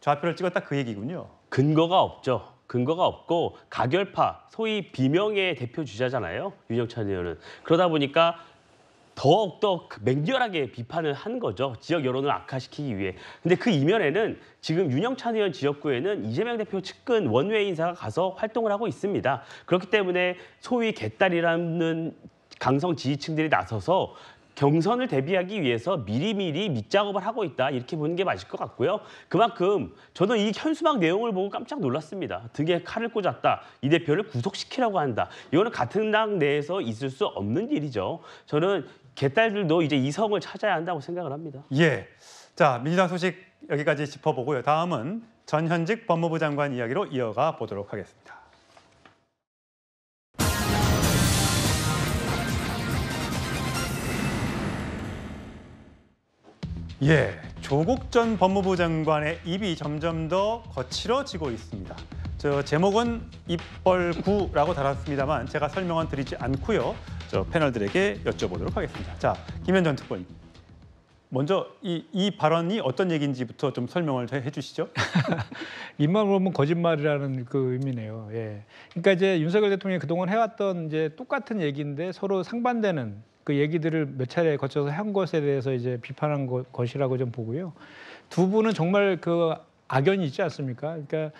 좌표를 찍었다 그 얘기군요. 근거가 없죠. 근거가 없고 가결파, 소위 비명의 대표 주자잖아요. 윤영찬 의원은. 그러다 보니까 더욱더 맹렬하게 비판을 한 거죠. 지역 여론을 악화시키기 위해. 근데 그 이면에는 지금 윤영찬 의원 지역구에는 이재명 대표 측근 원외 인사가 가서 활동을 하고 있습니다. 그렇기 때문에 소위 개딸이라는 강성 지지층들이 나서서 경선을 대비하기 위해서 미리미리 밑작업을 하고 있다. 이렇게 보는 게 맞을 것 같고요. 그만큼 저는 이 현수막 내용을 보고 깜짝 놀랐습니다. 등에 칼을 꽂았다. 이 대표를 구속시키라고 한다. 이거는 같은 당 내에서 있을 수 없는 일이죠. 저는 개딸들도 이제 이성을 찾아야 한다고 생각을 합니다. 예. 자, 민주당 소식 여기까지 짚어보고요. 다음은 전현직 법무부 장관 이야기로 이어가 보도록 하겠습니다. 예, 조국 전 법무부 장관의 입이 점점 더 거칠어지고 있습니다. 저 제목은 입벌구라고 달았습니다만 제가 설명은 드리지 않고요. 저 패널들에게 여쭤보도록 하겠습니다. 자, 김현정 특보님. 먼저 이 발언이 어떤 얘기인지부터 좀 설명을 해주시죠. 입만 보면 거짓말이라는 그 의미네요. 예. 그러니까 이제 윤석열 대통령이 그동안 해왔던 이제 똑같은 얘기인데 서로 상반되는 그 얘기들을 몇 차례 거쳐서 한 것에 대해서 이제 비판한 것이라고 좀 보고요. 두 분은 정말 그 악연이 있지 않습니까? 그러니까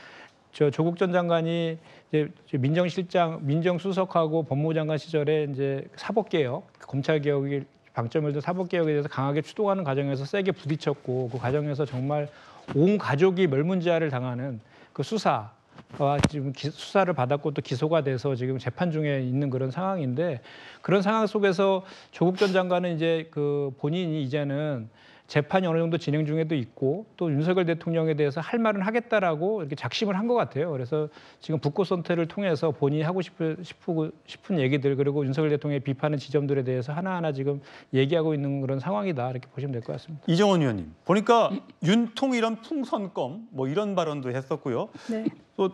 저 조국 전 장관이 이제 민정실장, 민정수석하고 법무부 장관 시절에 이제 사법개혁, 검찰개혁이 방점을 둔 사법개혁에 대해서 강하게 추동하는 과정에서 세게 부딪혔고 그 과정에서 정말 온 가족이 멸문지화를 당하는 그 수사와 지금 수사를 받았고 또 기소가 돼서 지금 재판 중에 있는 그런 상황인데 그런 상황 속에서 조국 전 장관은 이제 그 본인이 이제는 재판이 어느 정도 진행 중에도 있고 또 윤석열 대통령에 대해서 할 말은 하겠다라고 이렇게 작심을 한 것 같아요. 그래서 지금 북구 선택을 통해서 본인이 하고 싶은 얘기들 그리고 윤석열 대통령의 비판의 지점들에 대해서 하나하나 지금 얘기하고 있는 그런 상황이다 이렇게 보시면 될 것 같습니다. 이정원 의원님 보니까 윤통 이런 풍선껌 뭐 이런 발언도 했었고요. 네. 또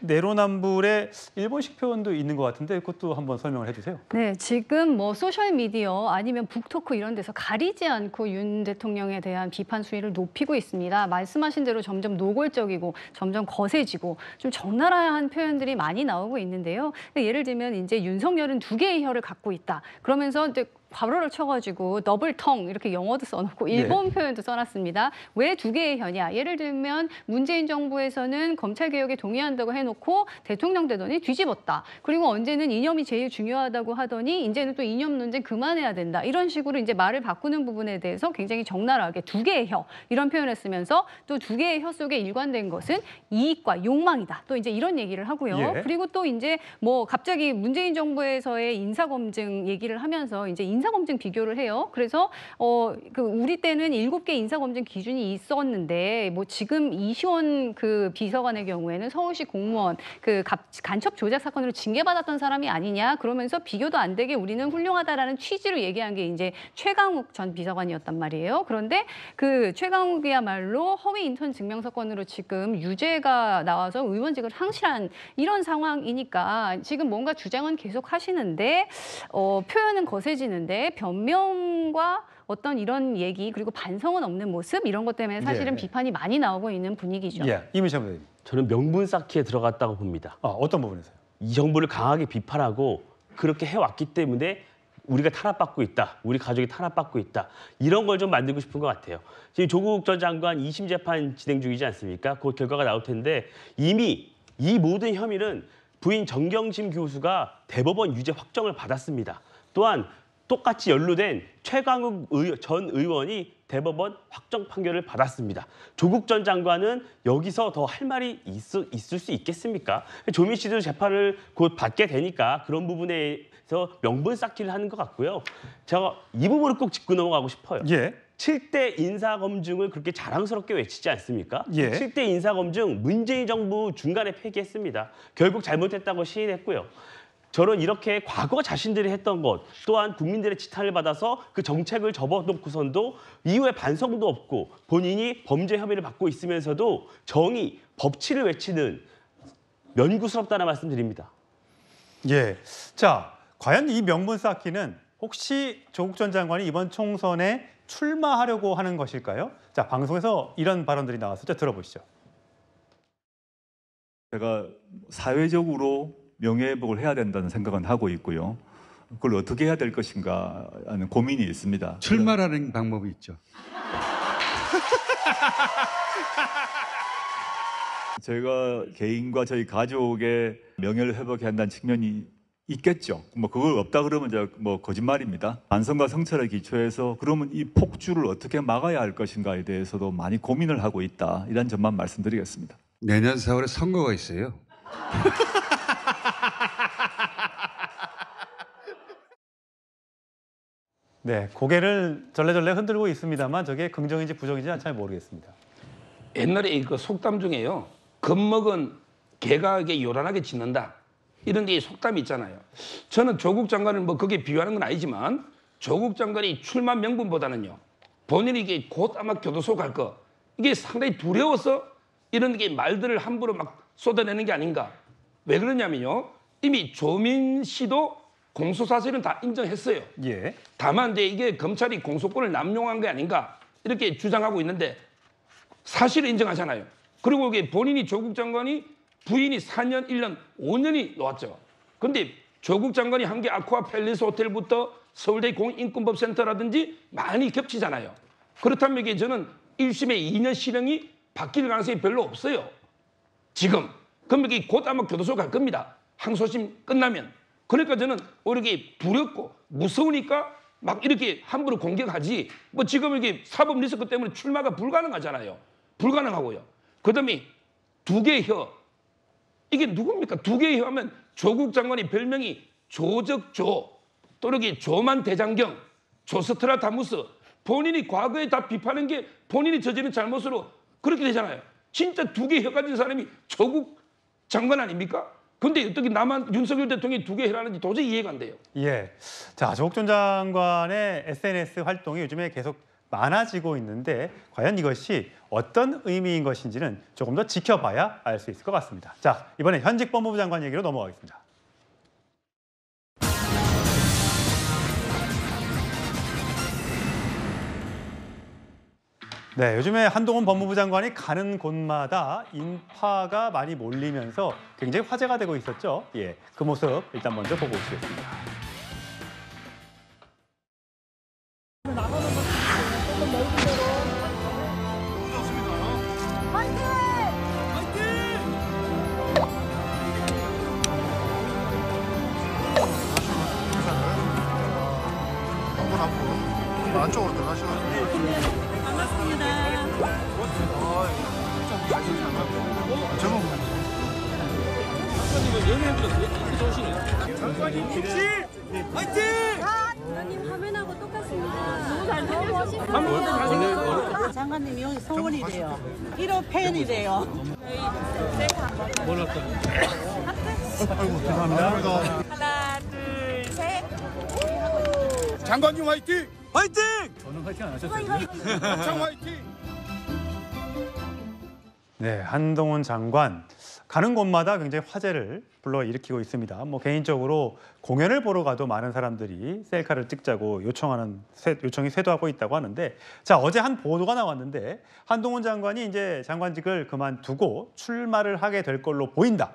내로남불에 일본식 표현도 있는 것 같은데 그것도 한번 설명을 해주세요. 네, 지금 뭐 소셜 미디어 아니면 북토크 이런 데서 가리지 않고 윤 대통령에 대한 비판 수위를 높이고 있습니다. 말씀하신 대로 점점 노골적이고 점점 거세지고 좀 적나라한 표현들이 많이 나오고 있는데요. 예를 들면 이제 윤석열은 2개의 혀를 갖고 있다. 그러면서 이제 괄호를 쳐가지고 더블텅 이렇게 영어도 써놓고 일본 표현도 써놨습니다. 왜 2개의 혀냐? 예를 들면 문재인 정부에서는 검찰개혁에 동의한다고 해놓고 대통령 되더니 뒤집었다. 그리고 언제는 이념이 제일 중요하다고 하더니 이제는 또 이념 논쟁 그만해야 된다. 이런 식으로 이제 말을 바꾸는 부분에 대해서 굉장히 적나라하게 2개의 혀 이런 표현을 쓰면서 또 2개의 혀 속에 일관된 것은 이익과 욕망이다. 또 이제 이런 얘기를 하고요. 그리고 또 이제 뭐 갑자기 문재인 정부에서의 인사검증 얘기를 하면서 이제 인사검증 비교를 해요. 그래서 우리 때는 7개 인사검증 기준이 있었는데 뭐 지금 이시원 그 비서관의 경우에는 서울시 공무원 그 간첩 조작 사건으로 징계받았던 사람이 아니냐 그러면서 비교도 안 되게 우리는 훌륭하다라는 취지로 얘기한 게 이제 최강욱 전 비서관이었단 말이에요. 그런데 그 최강욱이야말로 허위 인턴 증명서 건으로 지금 유죄가 나와서 의원직을 상실한 이런 상황이니까 지금 뭔가 주장은 계속 하시는데 표현은 거세지는데 변명과 어떤 이런 얘기 그리고 반성은 없는 모습 이런 것 때문에 사실은 비판이 많이 나오고 있는 분위기죠. 이민철 의원님. 저는 명분 쌓기에 들어갔다고 봅니다. 어떤 부분에서요? 이 정부를 강하게 비판하고 그렇게 해왔기 때문에 우리가 탄압받고 있다. 우리 가족이 탄압받고 있다. 이런 걸 좀 만들고 싶은 것 같아요. 지금 조국 전 장관 2심 재판 진행 중이지 않습니까? 그 결과가 나올 텐데 이미 이 모든 혐의는 부인 정경심 교수가 대법원 유죄 확정을 받았습니다. 또한 똑같이 연루된 최강욱 전 의원이 대법원 확정 판결을 받았습니다. 조국 전 장관은 여기서 더 할 말이 있을 수 있겠습니까? 조민 씨도 재판을 곧 받게 되니까 그런 부분에서 명분 쌓기를 하는 것 같고요. 제가 이 부분을 꼭 짚고 넘어가고 싶어요. 7대 인사검증을 그렇게 자랑스럽게 외치지 않습니까? 7대 인사검증 문재인 정부 중간에 폐기했습니다. 결국 잘못했다고 시인했고요. 저는 이렇게 과거 자신들이 했던 것 또한 국민들의 지탄을 받아서 그 정책을 접어놓고선도 이후에 반성도 없고 본인이 범죄 혐의를 받고 있으면서도 정의, 법치를 외치는 면구스럽다는 말씀드립니다. 자, 과연 이 명분 쌓기는 혹시 조국 전 장관이 이번 총선에 출마하려고 하는 것일까요? 자, 방송에서 이런 발언들이 나왔었죠. 들어보시죠. 제가 사회적으로 명예회복을 해야 된다는 생각은 하고 있고요. 그걸 어떻게 해야 될 것인가 하는 고민이 있습니다. 출마라는 방법이 있죠. 저희가 개인과 저희 가족의 명예를 회복해야 한다는 측면이 있겠죠. 뭐 그걸 없다 그러면 이제 뭐 거짓말입니다. 반성과 성찰에 기초해서 그러면 이 폭주를 어떻게 막아야 할 것인가에 대해서도 많이 고민을 하고 있다. 이런 점만 말씀드리겠습니다. 내년 4월에 선거가 있어요. 네, 고개를 절레절레 흔들고 있습니다만 저게 긍정인지 부정인지 잘 모르겠습니다. 옛날에 그 속담 중에요. 겁먹은 개가 요란하게 짖는다. 이런 게 속담이 있잖아요. 저는 조국 장관을 뭐 거기에 비유하는 건 아니지만 조국 장관이 출마 명분보다는요. 본인이 이게 곧 아마 교도소 갈 거. 이게 상당히 두려워서 이런 게 말들을 함부로 막 쏟아내는 게 아닌가. 왜 그러냐면요. 이미 조민 씨도 공소사실은 다 인정했어요. 다만 이제 이게 검찰이 공소권을 남용한 게 아닌가 이렇게 주장하고 있는데 사실을 인정하잖아요. 그리고 이게 본인이 조국 장관이 부인이 4년, 1년, 5년이 놓았죠. 그런데 조국 장관이 한 게 아쿠아 팰리스 호텔부터 서울대 공인권법센터라든지 많이 겹치잖아요. 그렇다면 이게 저는 1심의 2년 실형이 바뀔 가능성이 별로 없어요. 지금. 그럼 이게 곧 아마 교도소 갈 겁니다. 항소심 끝나면. 그러니까 저는 이렇게 두렵고 무서우니까 막 이렇게 함부로 공격하지. 뭐 지금 이게 사법 리스크 때문에 출마가 불가능하잖아요. 불가능하고요. 그다음에 2개의 혀. 이게 누굽니까? 2개의 혀 하면 조국 장관이 별명이 조적조, 또 이렇게 조만 대장경, 조스트라다무스. 본인이 과거에 다 비판한 게 본인이 저지른 잘못으로 그렇게 되잖아요. 진짜 2개의 혀 가진 사람이 조국 장관 아닙니까? 근데 어떻게 나만 윤석열 대통령이 2개 혀라는지 도저히 이해가 안 돼요. 자, 조국 전 장관의 SNS 활동이 요즘에 계속 많아지고 있는데 과연 이것이 어떤 의미인 것인지는 조금 더 지켜봐야 알 수 있을 것 같습니다. 자, 이번에 현직 법무부 장관 얘기로 넘어가겠습니다. 네, 요즘에 한동훈 법무부 장관이 가는 곳마다 인파가 많이 몰리면서 굉장히 화제가 되고 있었죠. 예, 그 모습 일단 먼저 보고 오시겠습니다. 안쪽으로 들어가시면 반갑습니다. 장관님 화이팅! 장관님 화면하고 똑같습니다. 너무 잘생겼어요. 장관님 여기 서울이래요. 1호 팬이래요. 뭘 할까요? 아이고 죄송합니다. 하나, 둘, 셋. 장관님 화이팅! 화이팅! 저는 화이팅 안 하셨어요. 장 화이팅! 네, 한동훈 장관 가는 곳마다 굉장히 화제를 불러일으키고 있습니다. 뭐 개인적으로 공연을 보러 가도 많은 사람들이 셀카를 찍자고 요청이 쇄도하고 있다고 하는데, 자, 어제 한 보도가 나왔는데 한동훈 장관이 이제 장관직을 그만두고 출마를 하게 될 걸로 보인다.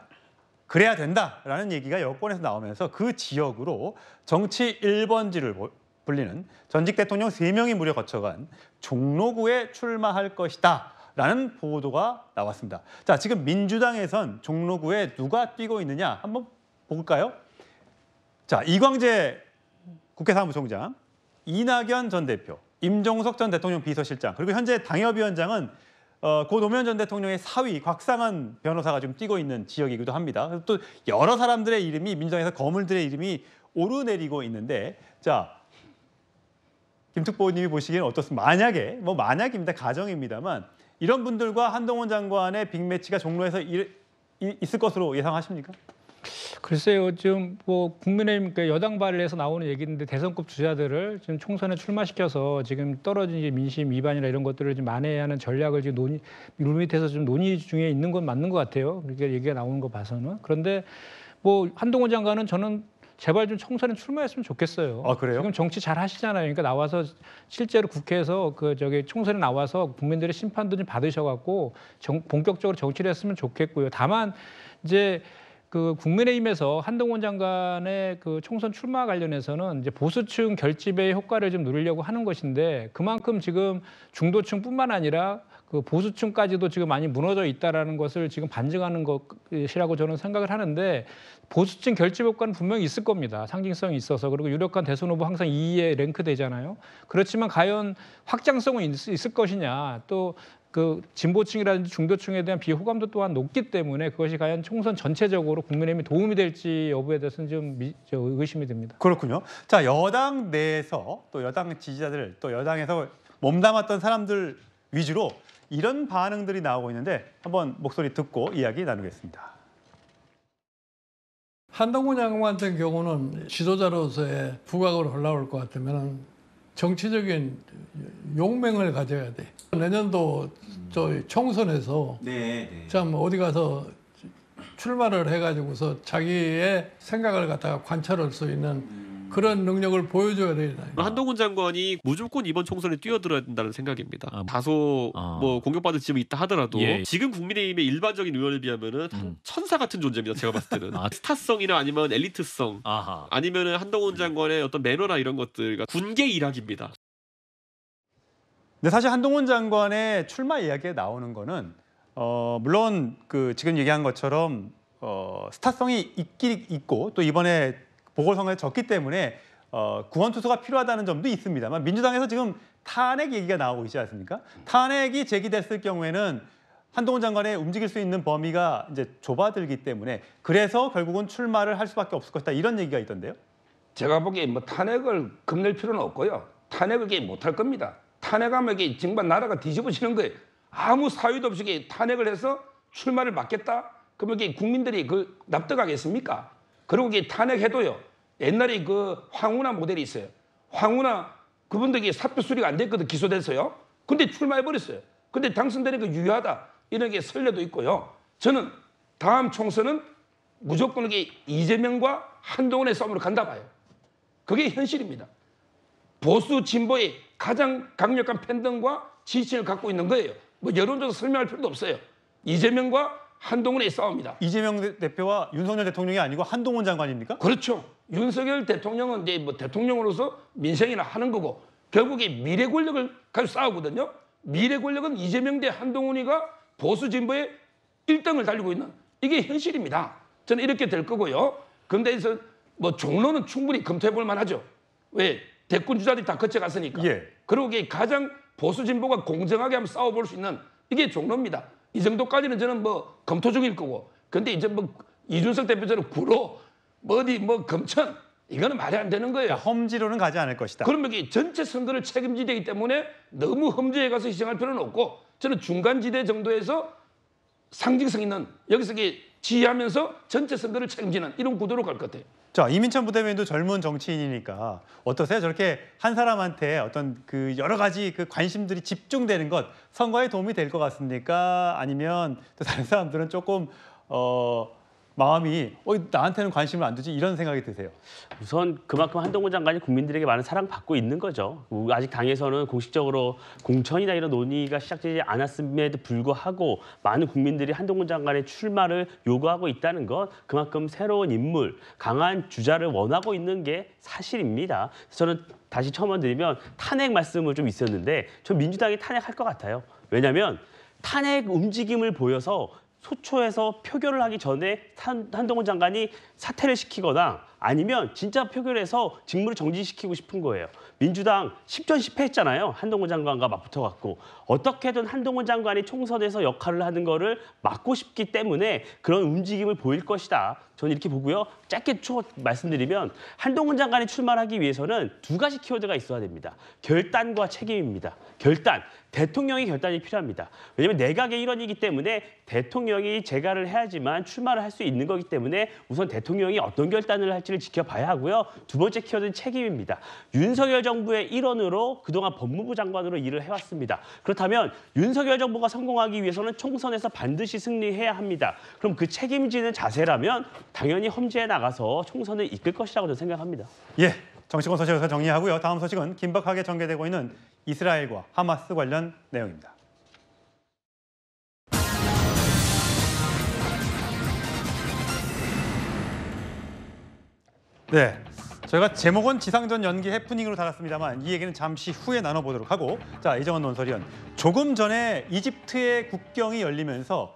그래야 된다라는 얘기가 여권에서 나오면서 그 지역으로 정치 1번지를 불리는 전직 대통령 3명이 무려 거쳐간 종로구에 출마할 것이다 라는 보도가 나왔습니다. 자, 지금 민주당에선 종로구에 누가 뛰고 있느냐 한번 볼까요? 자, 이광재 국회 사무총장, 이낙연 전 대표, 임종석 전 대통령 비서실장, 그리고 현재 당협위원장은 고 노무현 전 대통령의 사위 곽상한 변호사가 좀 뛰고 있는 지역이기도 합니다. 또 여러 사람들의 이름이, 민주당에서 거물들의 이름이 오르내리고 있는데, 자, 김특보님이 보시기에는 어떻습니까? 만약에, 뭐 만약입니다, 가정입니다만 이런 분들과 한동훈 장관의 빅매치가 종로에서 있을 것으로 예상하십니까? 글쎄요, 지금 뭐 국민의힘 여당 발의해서 나오는 얘기인데 대선급 주자들을 지금 총선에 출마시켜서 지금 떨어진 민심 위반이나 이런 것들을 좀 만회하는 전략을 지금 물밑에서 좀 논의 중에 있는 건 맞는 것 같아요. 그렇게 얘기가 나오는 거 봐서는. 그런데 뭐 한동훈 장관은 저는 제발 좀 총선에 출마했으면 좋겠어요. 아, 그래요? 지금 정치 잘 하시잖아요. 그러니까 나와서 실제로 국회에서 총선에 나와서 국민들의 심판도 좀 받으셔갖고 본격적으로 정치를 했으면 좋겠고요. 다만 이제 그 국민의힘에서 한동훈 장관의 그 총선 출마 관련해서는 이제 보수층 결집의 효과를 좀 누리려고 하는 것인데, 그만큼 지금 중도층뿐만 아니라 그 보수층까지도 지금 많이 무너져 있다라는 것을 지금 반증하는 것이라고 저는 생각을 하는데, 보수층 결집 효과는 분명히 있을 겁니다. 상징성이 있어서. 그리고 유력한 대선 후보 항상 2위에 랭크되잖아요. 그렇지만 과연 확장성은 있을 것이냐, 또 그 진보층이라든지 중도층에 대한 비호감도 또한 높기 때문에 그것이 과연 총선 전체적으로 국민의힘에 도움이 될지 여부에 대해서는 좀 의심이 듭니다. 그렇군요. 자, 여당 내에서 또 여당 지지자들, 또 여당에서 몸담았던 사람들 위주로 이런 반응들이 나오고 있는데 한번 목소리 듣고 이야기 나누겠습니다. 한동훈 장관 같은 경우는 지도자로서의 부각으로 올라올 것 같으면 정치적인 용맹을 가져야 돼. 내년도 저희 총선에서 참 어디 가서 출마를 해가지고서 자기의 생각을 갖다가 관철할 수 있는 그런 능력을 보여줘야 되잖아요. 한동훈 장관이 무조건 이번 총선에 뛰어들어야 된다는 생각입니다. 다소 뭐 공격받을 지점이 있다 하더라도 지금 국민의힘의 일반적인 의원에 비하면은 천사 같은 존재입니다. 제가 봤을 때는 스타성이나 아니면 엘리트성, 아니면은 한동훈 장관의 어떤 매너나 이런 것들, 군계 일학입니다. 근데 사실 한동훈 장관의 출마 이야기가 나오는 거는 물론 그 지금 얘기한 것처럼 스타성이 있긴 있고 또 이번에 보궐선거에 졌기 때문에 구원투수가 필요하다는 점도 있습니다만, 민주당에서 지금 탄핵 얘기가 나오고 있지 않습니까? 탄핵이 제기됐을 경우에는 한동훈 장관의 움직일 수 있는 범위가 이제 좁아들기 때문에 그래서 결국은 출마를 할 수밖에 없을 것이다, 이런 얘기가 있던데요. 제가 보기에 뭐 탄핵을 겁낼 필요는 없고요. 탄핵을 못할 겁니다. 탄핵하면 이게 정말 나라가 뒤집어지는 거예요. 아무 사유도 없이 탄핵을 해서 출마를 막겠다? 그러면 이게 국민들이 그 납득하겠습니까? 그리고 이게 탄핵해도요. 옛날에 그 황운하 모델이 있어요. 황운하 그분들에게 사표 수리가 안 됐거든, 기소돼서요. 근데 출마해버렸어요. 근데 당선되는 게 유효하다. 이런 게 선례도 있고요. 저는 다음 총선은 무조건 이게 이재명과 한동훈의 싸움으로 간다 봐요. 그게 현실입니다. 보수 진보의 가장 강력한 팬덤과 지지층을 갖고 있는 거예요. 뭐 여론조사 설명할 필요도 없어요. 이재명과 한동훈의 싸움이다. 이재명 대표와 윤석열 대통령이 아니고 한동훈 장관입니까? 그렇죠. 윤석열 대통령은 이제 뭐 대통령으로서 민생이나 하는 거고 결국에 미래 권력을 가지고 싸우거든요. 미래 권력은 이재명 대 한동훈이가 보수 진보의 1등을 달리고 있는 이게 현실입니다. 저는 이렇게 될 거고요. 그런데 뭐 종로는 충분히 검토해 볼 만하죠. 왜? 대권 주자들이 다 거쳐갔으니까. 그리고 이게 가장 보수 진보가 공정하게 한번 싸워볼 수 있는 이게 종로입니다. 이 정도까지는 저는 뭐 검토 중일 거고. 근데 이제 뭐 이준석 대표처럼 구로 뭐 어디 뭐 검천 이거는 말이 안 되는 거예요. 그러니까 험지로는 가지 않을 것이다. 그러면 이게 전체 선거를 책임지게 되기 때문에 너무 험지에 가서 희생할 필요는 없고 저는 중간지대 정도에서 상징성 있는 여기서 이게 지휘하면서 전체 선거를 책임지는 이런 구도로 갈 것 같아요. 자, 이민찬 부대변인도 젊은 정치인이니까 어떠세요? 저렇게 한 사람한테 어떤 그 여러 가지 그 관심들이 집중되는 것 선거에 도움이 될 것 같습니까? 아니면 또 다른 사람들은 조금 마음이 나한테는 관심을 안 두지 이런 생각이 드세요? 우선 그만큼 한동훈 장관이 국민들에게 많은 사랑받고 있는 거죠. 아직 당에서는 공식적으로 공천이나 이런 논의가 시작되지 않았음에도 불구하고 많은 국민들이 한동훈 장관의 출마를 요구하고 있다는 것, 그만큼 새로운 인물, 강한 주자를 원하고 있는 게 사실입니다. 저는 다시 첨언드리면 탄핵 말씀을 좀 있었는데 저 민주당이 탄핵할 것 같아요. 왜냐하면 탄핵 움직임을 보여서 소초에서 표결을 하기 전에 한동훈 장관이 사퇴를 시키거나 아니면 진짜 표결해서 직무를 정지시키고 싶은 거예요. 민주당 10전 10패했잖아요. 한동훈 장관과 맞붙어갖고. 어떻게든 한동훈 장관이 총선에서 역할을 하는 거를 막고 싶기 때문에 그런 움직임을 보일 것이다. 저는 이렇게 보고요. 짧게 말씀드리면 한동훈 장관이 출마하기 위해서는 두 가지 키워드가 있어야 됩니다. 결단과 책임입니다. 결단. 대통령의 결단이 필요합니다. 왜냐하면 내각의 일원이기 때문에 대통령이 재가를 해야지만 출마를 할 수 있는 거기 때문에 우선 대통령이 어떤 결단을 할지를 지켜봐야 하고요. 두 번째 키워드는 책임입니다. 윤석열 정부의 일원으로 그동안 법무부 장관으로 일을 해왔습니다. 그렇다면 윤석열 정부가 성공하기 위해서는 총선에서 반드시 승리해야 합니다. 그럼 그 책임지는 자세라면 당연히 험지에 나가서 총선을 이끌 것이라고 저는 생각합니다. 예, 정치권 소식에서 정리하고요. 다음 소식은 긴박하게 전개되고 있는 이스라엘과 하마스 관련 내용입니다. 네, 저희가 제목은 지상전 연기 해프닝으로 달았습니다만 이 얘기는 잠시 후에 나눠보도록 하고, 자, 이정원 논설위원, 조금 전에 이집트의 국경이 열리면서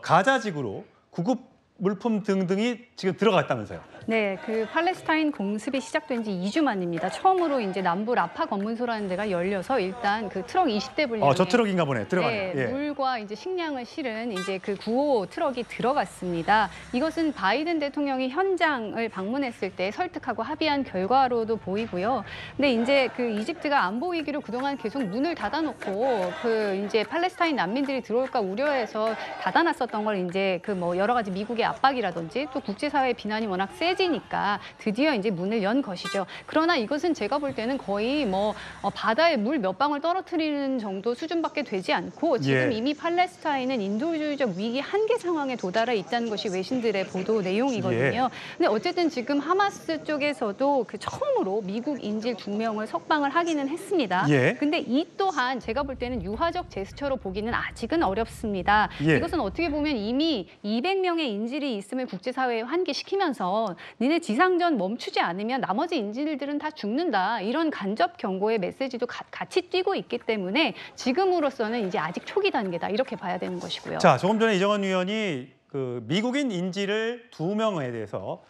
가자지구로 구급 물품 등등이 지금 들어갔다면서요? 네, 그 팔레스타인 공습이 시작된 지 2주 만입니다. 처음으로 이제 남부 라파 검문소라는 데가 열려서 일단 그 트럭 20대 분량의 저 트럭인가 보네. 들어가네. 네, 예. 물과 이제 식량을 실은 이제 그 구호 트럭이 들어갔습니다. 이것은 바이든 대통령이 현장을 방문했을 때 설득하고 합의한 결과로도 보이고요. 근데 이제 그 이집트가 안보 위기로 그동안 계속 문을 닫아놓고 그 이제 팔레스타인 난민들이 들어올까 우려해서 닫아놨었던 걸 이제 그 뭐 여러 가지 미국의 압박이라든지 또 국제사회의 비난이 워낙 세지니까 드디어 이제 문을 연 것이죠. 그러나 이것은 제가 볼 때는 거의 뭐 바다에 물 몇 방울 떨어뜨리는 정도 수준밖에 되지 않고 지금 이미 팔레스타인은 인도주의적 위기 한계 상황에 도달해 있다는 것이 외신들의 보도 내용이거든요. 근데 어쨌든 지금 하마스 쪽에서도 그 처음으로 미국 인질 2명을 석방을 하기는 했습니다. 근데 이 또한 제가 볼 때는 유화적 제스처로 보기는 아직은 어렵습니다. 이것은 어떻게 보면 이미 200명의 인질이 있음을 국제사회에 환기시키면서 니네 지상전 멈추지 않으면 나머지 인질들은 다 죽는다. 이런 간접 경고의 메시지도 같이 띄고 있기 때문에 지금으로서는 이제 아직 초기 단계다. 이렇게 봐야 되는 것이고요. 자, 조금 전에 이정원 위원이 그 미국인 인질을 2명에 대해서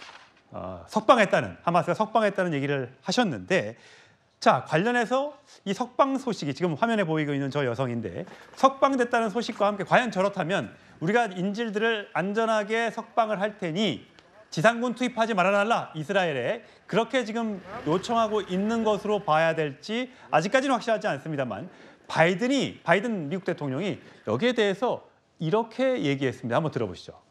석방했다는, 하마스가 석방했다는 얘기를 하셨는데, 자, 관련해서 이 석방 소식이 지금 화면에 보이고 있는 저 여성인데 석방됐다는 소식과 함께 과연 저렇다면 우리가 인질들을 안전하게 석방을 할 테니 지상군 투입하지 말아달라, 이스라엘에 그렇게 지금 요청하고 있는 것으로 봐야 될지 아직까지는 확실하지 않습니다만 바이든 미국 대통령이 여기에 대해서 이렇게 얘기했습니다. 한번 들어보시죠.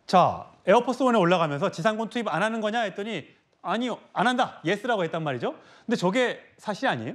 자, 에어포스 원에 올라가면서 지상군 투입 안 하는 거냐 했더니 아니요, 안 한다. 예스라고 했단 말이죠. 근데 저게 사실이 아니에요?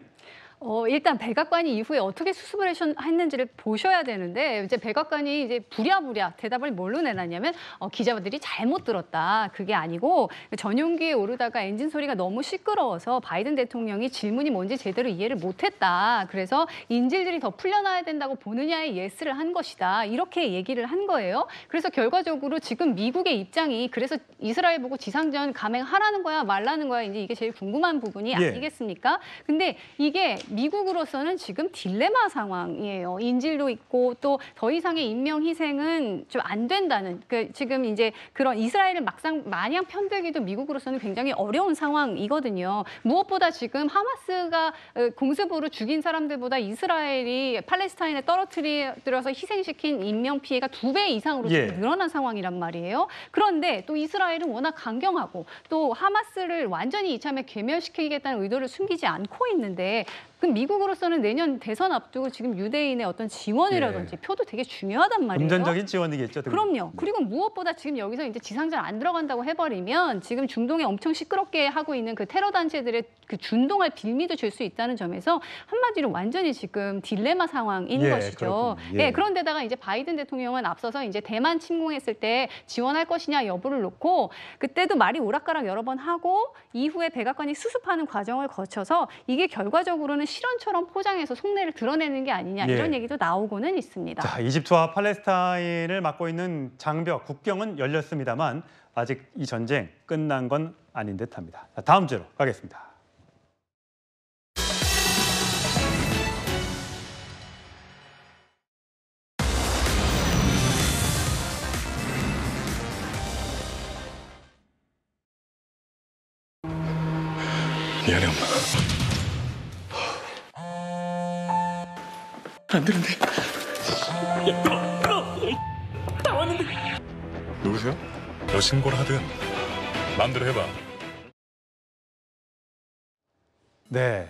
일단 백악관이 이후에 어떻게 수습을 했는지를 보셔야 되는데 이제 백악관이 이제 부랴부랴 대답을 뭘로 내놨냐면 기자들이 잘못 들었다. 그게 아니고 전용기에 오르다가 엔진 소리가 너무 시끄러워서 바이든 대통령이 질문이 뭔지 제대로 이해를 못했다. 그래서 인질들이 더 풀려나야 된다고 보느냐에 예스를 한 것이다. 이렇게 얘기를 한 거예요. 그래서 결과적으로 지금 미국의 입장이 그래서 이스라엘 보고 지상전 감행하라는 거야 말라는 거야. 이제 이게 제일 궁금한 부분이 아니겠습니까? 근데 이게 미국으로서는 지금 딜레마 상황이에요. 인질도 있고 또 더 이상의 인명 희생은 좀 안 된다는 지금 이제 그런 이스라엘을 막상 마냥 편들기도 미국으로서는 굉장히 어려운 상황이거든요. 무엇보다 지금 하마스가 공습으로 죽인 사람들보다 이스라엘이 팔레스타인에 떨어뜨려서 희생시킨 인명 피해가 2배 이상으로 지금 늘어난 상황이란 말이에요. 그런데 또 이스라엘은 워낙 강경하고 또 하마스를 완전히 이참에 괴멸시키겠다는 의도를 숨기지 않고 있는데 그럼 미국으로서는 내년 대선 앞두고 지금 유대인의 어떤 지원이라든지 표도 되게 중요하단 말이에요. 금전적인 지원이겠죠. 그럼요. 그리고 무엇보다 지금 여기서 이제 지상전 안 들어간다고 해버리면 지금 중동에 엄청 시끄럽게 하고 있는 그 테러 단체들의 그 준동할 빌미도 줄 수 있다는 점에서 한마디로 완전히 지금 딜레마 상황인 것이죠. 그런데다가 이제 바이든 대통령은 앞서서 이제 대만 침공했을 때 지원할 것이냐 여부를 놓고 그때도 말이 오락가락 여러 번 하고 이후에 백악관이 수습하는 과정을 거쳐서 이게 결과적으로는 실언처럼 포장해서 속내를 드러내는 게 아니냐 이런 얘기도 나오고는 있습니다. 자, 이집트와 팔레스타인을 맡고 있는 장벽, 국경은 열렸습니다만 아직 이 전쟁 끝난 건 아닌 듯합니다. 자, 다음 주로 가겠습니다. 미안해, 엄마. 안 되는데. 야, 끊어! 다 왔는데. 누구세요? 너 신고를 하든 마음대로 해봐. 네.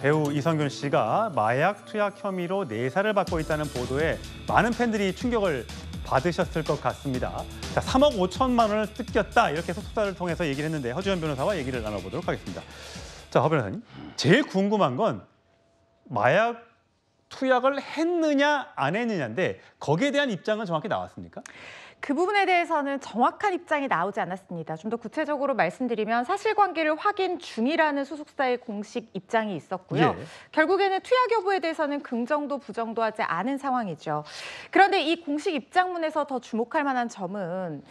배우 이성균 씨가 마약 투약 혐의로 내사를 받고 있다는 보도에 많은 팬들이 충격을 받으셨을 것 같습니다. 자, 3억 5천만 원을 뜯겼다 이렇게 소속사를 통해서 얘기를 했는데 허주현 변호사와 얘기를 나눠보도록 하겠습니다. 자, 허 변호사님, 제일 궁금한 건 마약 투약을 했느냐 안 했느냐인데 거기에 대한 입장은 정확히 나왔습니까? 그 부분에 대해서는 정확한 입장이 나오지 않았습니다. 좀 더 구체적으로 말씀드리면 사실관계를 확인 중이라는 소속사의 공식 입장이 있었고요. 결국에는 투약 여부에 대해서는 긍정도 부정도 하지 않은 상황이죠. 그런데 이 공식 입장문에서 더 주목할 만한 점은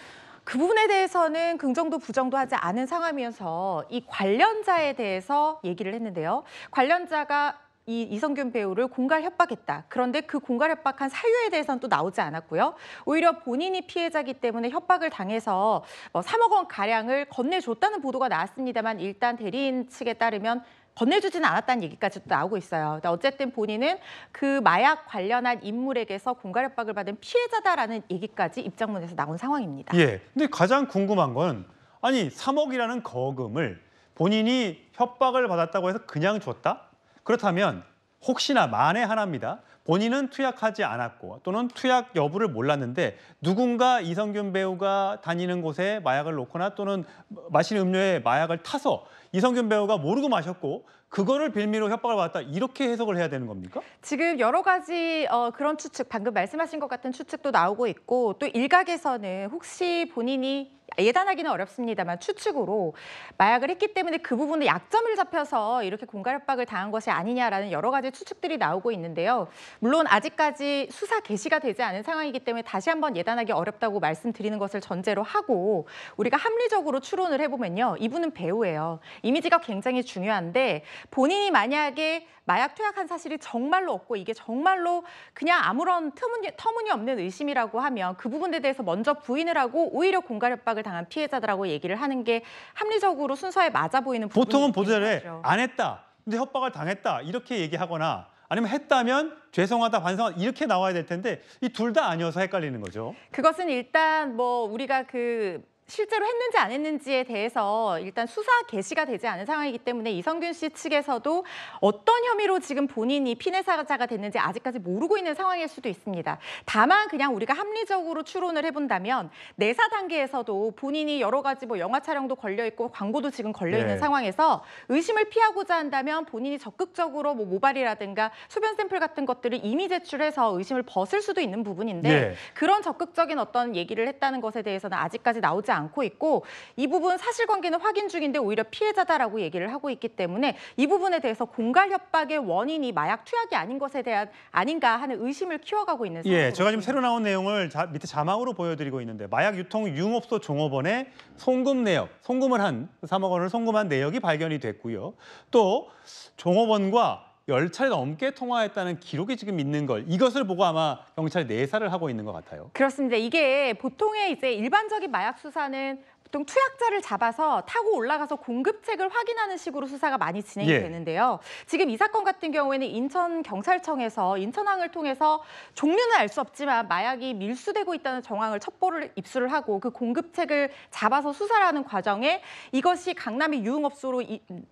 그 부분에 대해서는 긍정도 부정도 하지 않은 상황이면서 이 관련자에 대해서 얘기를 했는데요. 관련자가 이 이성균 배우를 공갈 협박했다. 그런데 그 공갈 협박한 사유에 대해서는 또 나오지 않았고요. 오히려 본인이 피해자이기 때문에 협박을 당해서 3억 원 가량을 건네줬다는 보도가 나왔습니다만 일단 대리인 측에 따르면 건네주지는 않았다는 얘기까지도 나오고 있어요. 어쨌든 본인은 그 마약 관련한 인물에게서 공갈 협박을 받은 피해자다라는 얘기까지 입장문에서 나온 상황입니다. 근데 가장 궁금한 건 아니 3억이라는 거금을 본인이 협박을 받았다고 해서 그냥 줬다? 그렇다면 혹시나 만에 하나입니다. 본인은 투약하지 않았고 또는 투약 여부를 몰랐는데 누군가 이성균 배우가 다니는 곳에 마약을 놓거나 또는 마시는 음료에 마약을 타서 이성균 배우가 모르고 마셨고 그거를 빌미로 협박을 받았다 이렇게 해석을 해야 되는 겁니까? 지금 여러 가지 그런 추측, 방금 말씀하신 것 같은 추측도 나오고 있고 또 일각에서는 혹시 본인이 예단하기는 어렵습니다만 추측으로 마약을 했기 때문에 그 부분에 약점을 잡혀서 이렇게 공갈 협박을 당한 것이 아니냐라는 여러 가지 추측들이 나오고 있는데요. 물론 아직까지 수사 개시가 되지 않은 상황이기 때문에 다시 한번 예단하기 어렵다고 말씀드리는 것을 전제로 하고 우리가 합리적으로 추론을 해보면요. 이분은 배우예요. 이미지가 굉장히 중요한데 본인이 만약에 마약 투약한 사실이 정말로 없고 이게 정말로 그냥 아무런 터무니없는 의심이라고 하면 그 부분에 대해서 먼저 부인을 하고 오히려 공갈 협박을 당한 피해자들하고 얘기를 하는 게 합리적으로 순서에 맞아 보이는 부분이 보통은 보도자료에 안 했다, 근데 협박을 당했다 이렇게 얘기하거나 아니면 했다면 죄송하다, 반성하다 이렇게 나와야 될 텐데 이 둘 다 아니어서 헷갈리는 거죠. 그것은 일단 우리가 실제로 했는지 안 했는지에 대해서 일단 수사 개시가 되지 않은 상황이기 때문에 이성균 씨 측에서도 어떤 혐의로 지금 본인이 피해자가 됐는지 아직까지 모르고 있는 상황일 수도 있습니다. 다만 그냥 우리가 합리적으로 추론을 해본다면 내사 단계에서도 본인이 여러 가지 뭐 영화 촬영도 걸려있고 광고도 지금 걸려있는 상황에서 의심을 피하고자 한다면 본인이 적극적으로 뭐 모발이라든가 소변 샘플 같은 것들을 이미 제출해서 의심을 벗을 수도 있는 부분인데 그런 적극적인 어떤 얘기를 했다는 것에 대해서는 아직까지 나오지 않고 있고 이 부분 사실관계는 확인 중인데 오히려 피해자다라고 얘기를 하고 있기 때문에 이 부분에 대해서 공갈 협박의 원인이 마약 투약이 아닌 것에 대한 아닌가 하는 의심을 키워가고 있는 상황입니다. 제가 지금 새로 나온 내용을 밑에 자막으로 보여드리고 있는데 마약 유통 유흥업소 종업원의 송금 내역, 송금을 한 3억 원을 송금한 내역이 발견이 됐고요. 또 종업원과 10차례 넘게 통화했다는 기록이 지금 있는 걸 이것을 보고 아마 경찰이 내사를 하고 있는 것 같아요. 그렇습니다. 이게 보통의 이제 일반적인 마약 수사는 보통 투약자를 잡아서 타고 올라가서 공급책을 확인하는 식으로 수사가 많이 진행이 되는데요. 지금 이 사건 같은 경우에는 인천경찰청에서 인천항을 통해서 종류는 알 수 없지만 마약이 밀수되고 있다는 정황을 첩보를 입수를 하고 그 공급책을 잡아서 수사를 하는 과정에 이것이 강남의 유흥업소로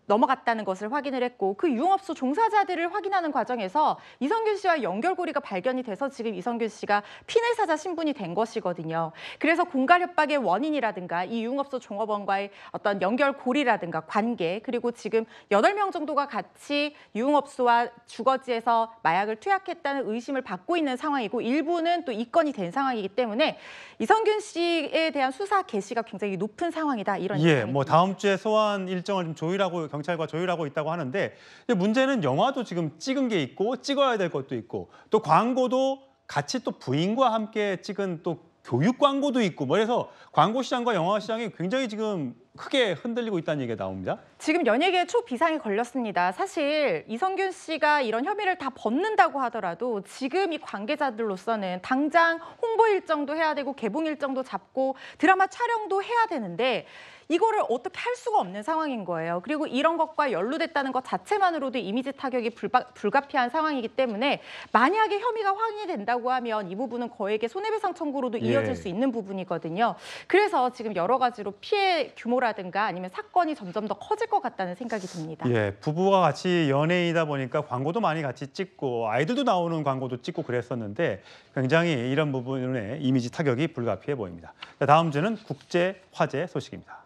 넘어갔다는 것을 확인을 했고 그 유흥업소 종사자들을 확인하는 과정에서 이성균 씨와 연결고리가 발견이 돼서 지금 이성균 씨가 피해자자 신분이 된 것이거든요. 그래서 공갈 협박의 원인이라든가 이 유흥업소 종업원과의 어떤 연결고리라든가 관계 그리고 지금 8명 정도가 같이 유흥업소와 주거지에서 마약을 투약했다는 의심을 받고 있는 상황이고 일부는 또 입건이 된 상황이기 때문에 이성균 씨에 대한 수사 개시가 굉장히 높은 상황이다 이런 얘기입니다. 뭐 다음 주에 소환 일정을 좀 경찰과 조율하고 있다고 하는데 문제는 영화도 지금 찍은 게 있고 찍어야 될 것도 있고 또 광고도 같이 또 부인과 함께 찍은 또 교육 광고도 있고 그래서 광고 시장과 영화 시장이 굉장히 지금 크게 흔들리고 있다는 얘기가 나옵니다. 지금 연예계에 초비상이 걸렸습니다. 사실 이성균 씨가 이런 혐의를 다 벗는다고 하더라도 지금 이 관계자들로서는 당장 홍보 일정도 해야 되고 개봉 일정도 잡고 드라마 촬영도 해야 되는데 이거를 어떻게 할 수가 없는 상황인 거예요. 그리고 이런 것과 연루됐다는 것 자체만으로도 이미지 타격이 불가피한 상황이기 때문에 만약에 혐의가 확인이 된다고 하면 이 부분은 거액의 손해배상 청구로도 이어질 수 있는 부분이거든요. 그래서 지금 여러 가지로 피해 규모라든가 아니면 사건이 점점 더 커질 것 같다는 생각이 듭니다. 부부가 같이 연예인이다 보니까 광고도 많이 같이 찍고 아이들도 나오는 광고도 찍고 그랬었는데 굉장히 이런 부분에 이미지 타격이 불가피해 보입니다. 다음 주는 국제 화재 소식입니다.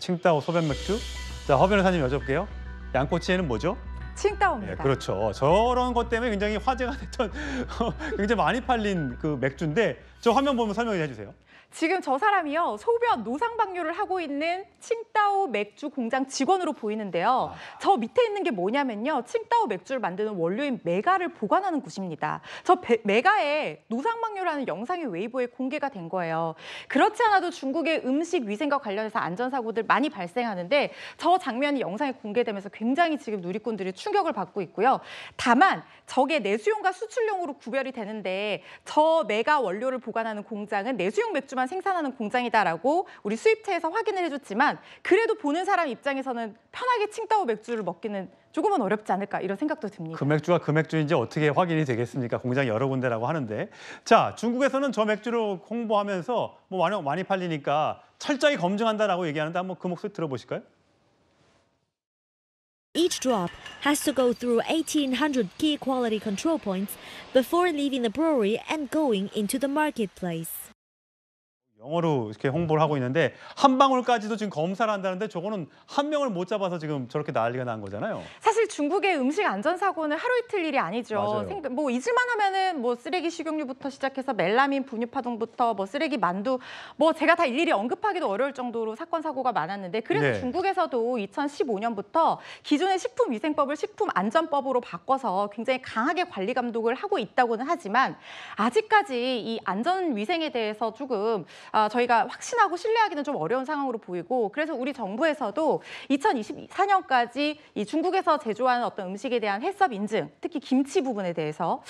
칭따오 소변 맥주. 허 변호사님 여쭤볼게요. 양꼬치에는 뭐죠? 칭따오입니다. 그렇죠. 저런 것 때문에 굉장히 화제가 됐던 굉장히 많이 팔린 그 맥주인데 저 화면 보면 설명해 주세요. 지금 저 사람이요. 소변 노상방뇨를 하고 있는 칭따오 맥주 공장 직원으로 보이는데요. 저 밑에 있는 게 뭐냐면요. 칭따오 맥주를 만드는 원료인 메가를 보관하는 곳입니다. 저 메가에 노상방뇨라는 영상이 웨이보에 공개가 된 거예요. 그렇지 않아도 중국의 음식 위생과 관련해서 안전사고들 많이 발생하는데 저 장면이 영상에 공개되면서 굉장히 지금 누리꾼들이 충격을 받고 있고요. 다만 저게 내수용과 수출용으로 구별이 되는데 저 메가 원료를 보관하는 공장은 내수용 맥주만 생산하는 공장이다라고 우리 수입처에서 확인을 해줬지만 그래도 보는 사람 입장에서는 편하게 칭따오 맥주를 먹기는 조금은 어렵지 않을까 이런 생각도 듭니다. 그 맥주가 그 맥주인지 어떻게 확인이 되겠습니까? 공장이 여러 군데라고 하는데 자 중국에서는 저 맥주를 홍보하면서 뭐 많이 팔리니까 철저히 검증한다라고 얘기하는데 한번 그 목소리 들어보실까요? Each drop has to go through 1,800 key quality control points before leaving the brewery and going into the marketplace. 영어로 이렇게 홍보를 하고 있는데 한 방울까지도 지금 검사를 한다는데 저거는 한 명을 못 잡아서 지금 저렇게 난리가 난 거잖아요. 사실 중국의 음식 안전 사고는 하루 이틀 일이 아니죠. 뭐 잊을만 하면은 뭐 쓰레기 식용유부터 시작해서 멜라민 분유 파동부터 뭐 쓰레기 만두 뭐 제가 다 일일이 언급하기도 어려울 정도로 사건 사고가 많았는데 그래서 중국에서도 2015년부터 기존의 식품위생법을 식품안전법으로 바꿔서 굉장히 강하게 관리 감독을 하고 있다고는 하지만 아직까지 이 안전위생에 대해서 조금 저희가 확신하고 신뢰하기는 좀 어려운 상황으로 보이고 그래서 우리 정부에서도 2024년까지 이 중국에서 제조하는 어떤 음식에 대한 해썹 인증, 특히 김치 부분에 대해서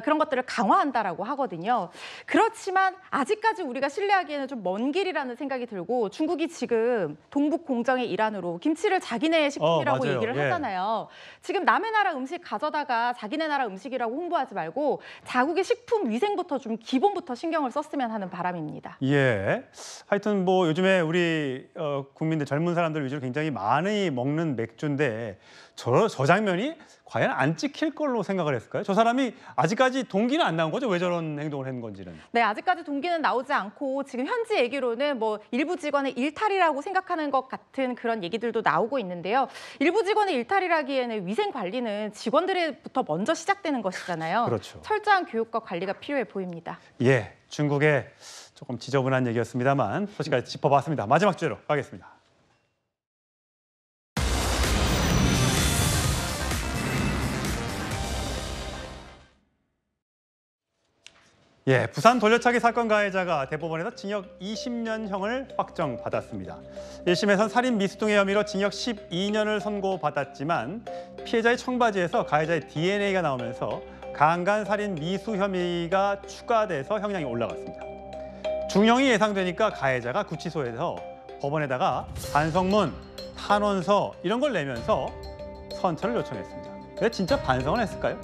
그런 것들을 강화한다라고 하거든요. 그렇지만 아직까지 우리가 신뢰하기에는 좀 먼 길이라는 생각이 들고 중국이 지금 동북 공정의 일환으로 김치를 자기네 식품이라고 얘기를 하잖아요. 지금 남의 나라 음식 가져다가 자기네 나라 음식이라고 홍보하지 말고 자국의 식품 위생부터 좀 기본부터 신경을 썼으면 하는 바람입니다. 예. 하여튼 뭐 요즘에 우리 국민들 젊은 사람들 위주로 굉장히 많이 먹는 맥주인데 저 장면이 과연 안 찍힐 걸로 생각을 했을까요? 저 사람이 아직까지 동기는 안 나온 거죠? 왜 저런 행동을 한 건지는. 네, 아직까지 동기는 나오지 않고 지금 현지 얘기로는 뭐 일부 직원의 일탈이라고 생각하는 것 같은 그런 얘기들도 나오고 있는데요. 일부 직원의 일탈이라기에는 위생 관리는 직원들부터 먼저 시작되는 것이잖아요. 그렇죠. 철저한 교육과 관리가 필요해 보입니다. 예, 중국의 조금 지저분한 얘기였습니다만 소식까지 짚어봤습니다. 마지막 주제로 가겠습니다. 예, 부산 돌려차기 사건 가해자가 대법원에서 징역 20년형을 확정받았습니다. 1심에선 살인 미수동의 혐의로 징역 12년을 선고받았지만 피해자의 청바지에서 가해자의 DNA가 나오면서 강간 살인 미수 혐의가 추가돼서 형량이 올라갔습니다. 중형이 예상되니까 가해자가 구치소에서 법원에다가 반성문, 탄원서 이런 걸 내면서 선처를 요청했습니다. 왜 진짜 반성을 했을까요?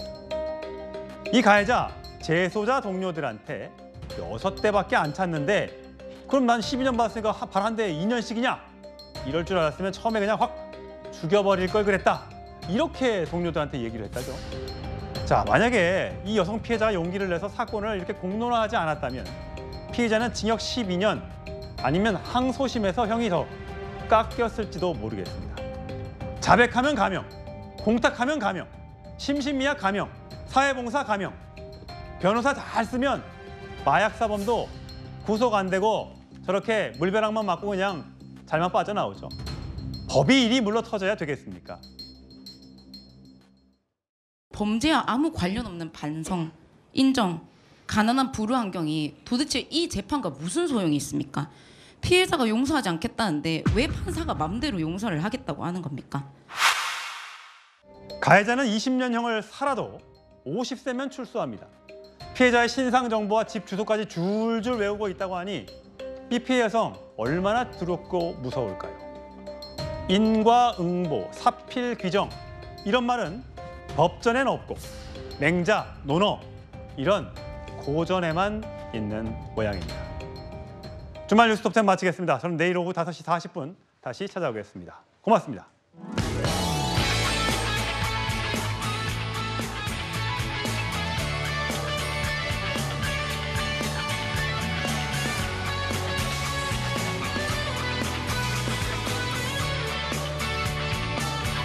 이 가해자 재소자 동료들한테 6대밖에 안 찼는데 그럼 난 12년 받았으니까 발 한 대에 2년씩이냐? 이럴 줄 알았으면 처음에 그냥 확 죽여버릴 걸 그랬다. 이렇게 동료들한테 얘기를 했다죠. 자, 만약에 이 여성 피해자가 용기를 내서 사건을 이렇게 공론화하지 않았다면 피해자는 징역 12년 아니면 항소심에서 형이 더 깎였을지도 모르겠습니다. 자백하면 감형, 공탁하면 감형, 심신미약 감형, 사회봉사 감형, 변호사 잘 쓰면 마약사범도 구속 안 되고 저렇게 물벼락만 맞고 그냥 잘만 빠져나오죠. 법이 이리 물러터져야 되겠습니까? 범죄와 아무 관련 없는 반성, 인정, 가난한 불우 환경이 도대체 이 재판과 무슨 소용이 있습니까? 피해자가 용서하지 않겠다는데 왜 판사가 맘대로 용서를 하겠다고 하는 겁니까? 가해자는 20년형을 살아도 50세면 출소합니다. 피해자의 신상 정보와 집 주소까지 줄줄 외우고 있다고 하니 이 피해 여성 얼마나 두렵고 무서울까요? 인과응보, 사필 규정 이런 말은 법전엔 없고 맹자, 논어 이런 고전에만 있는 모양입니다. 주말 뉴스 톱10 마치겠습니다. 저는 내일 오후 5시 40분 다시 찾아오겠습니다. 고맙습니다.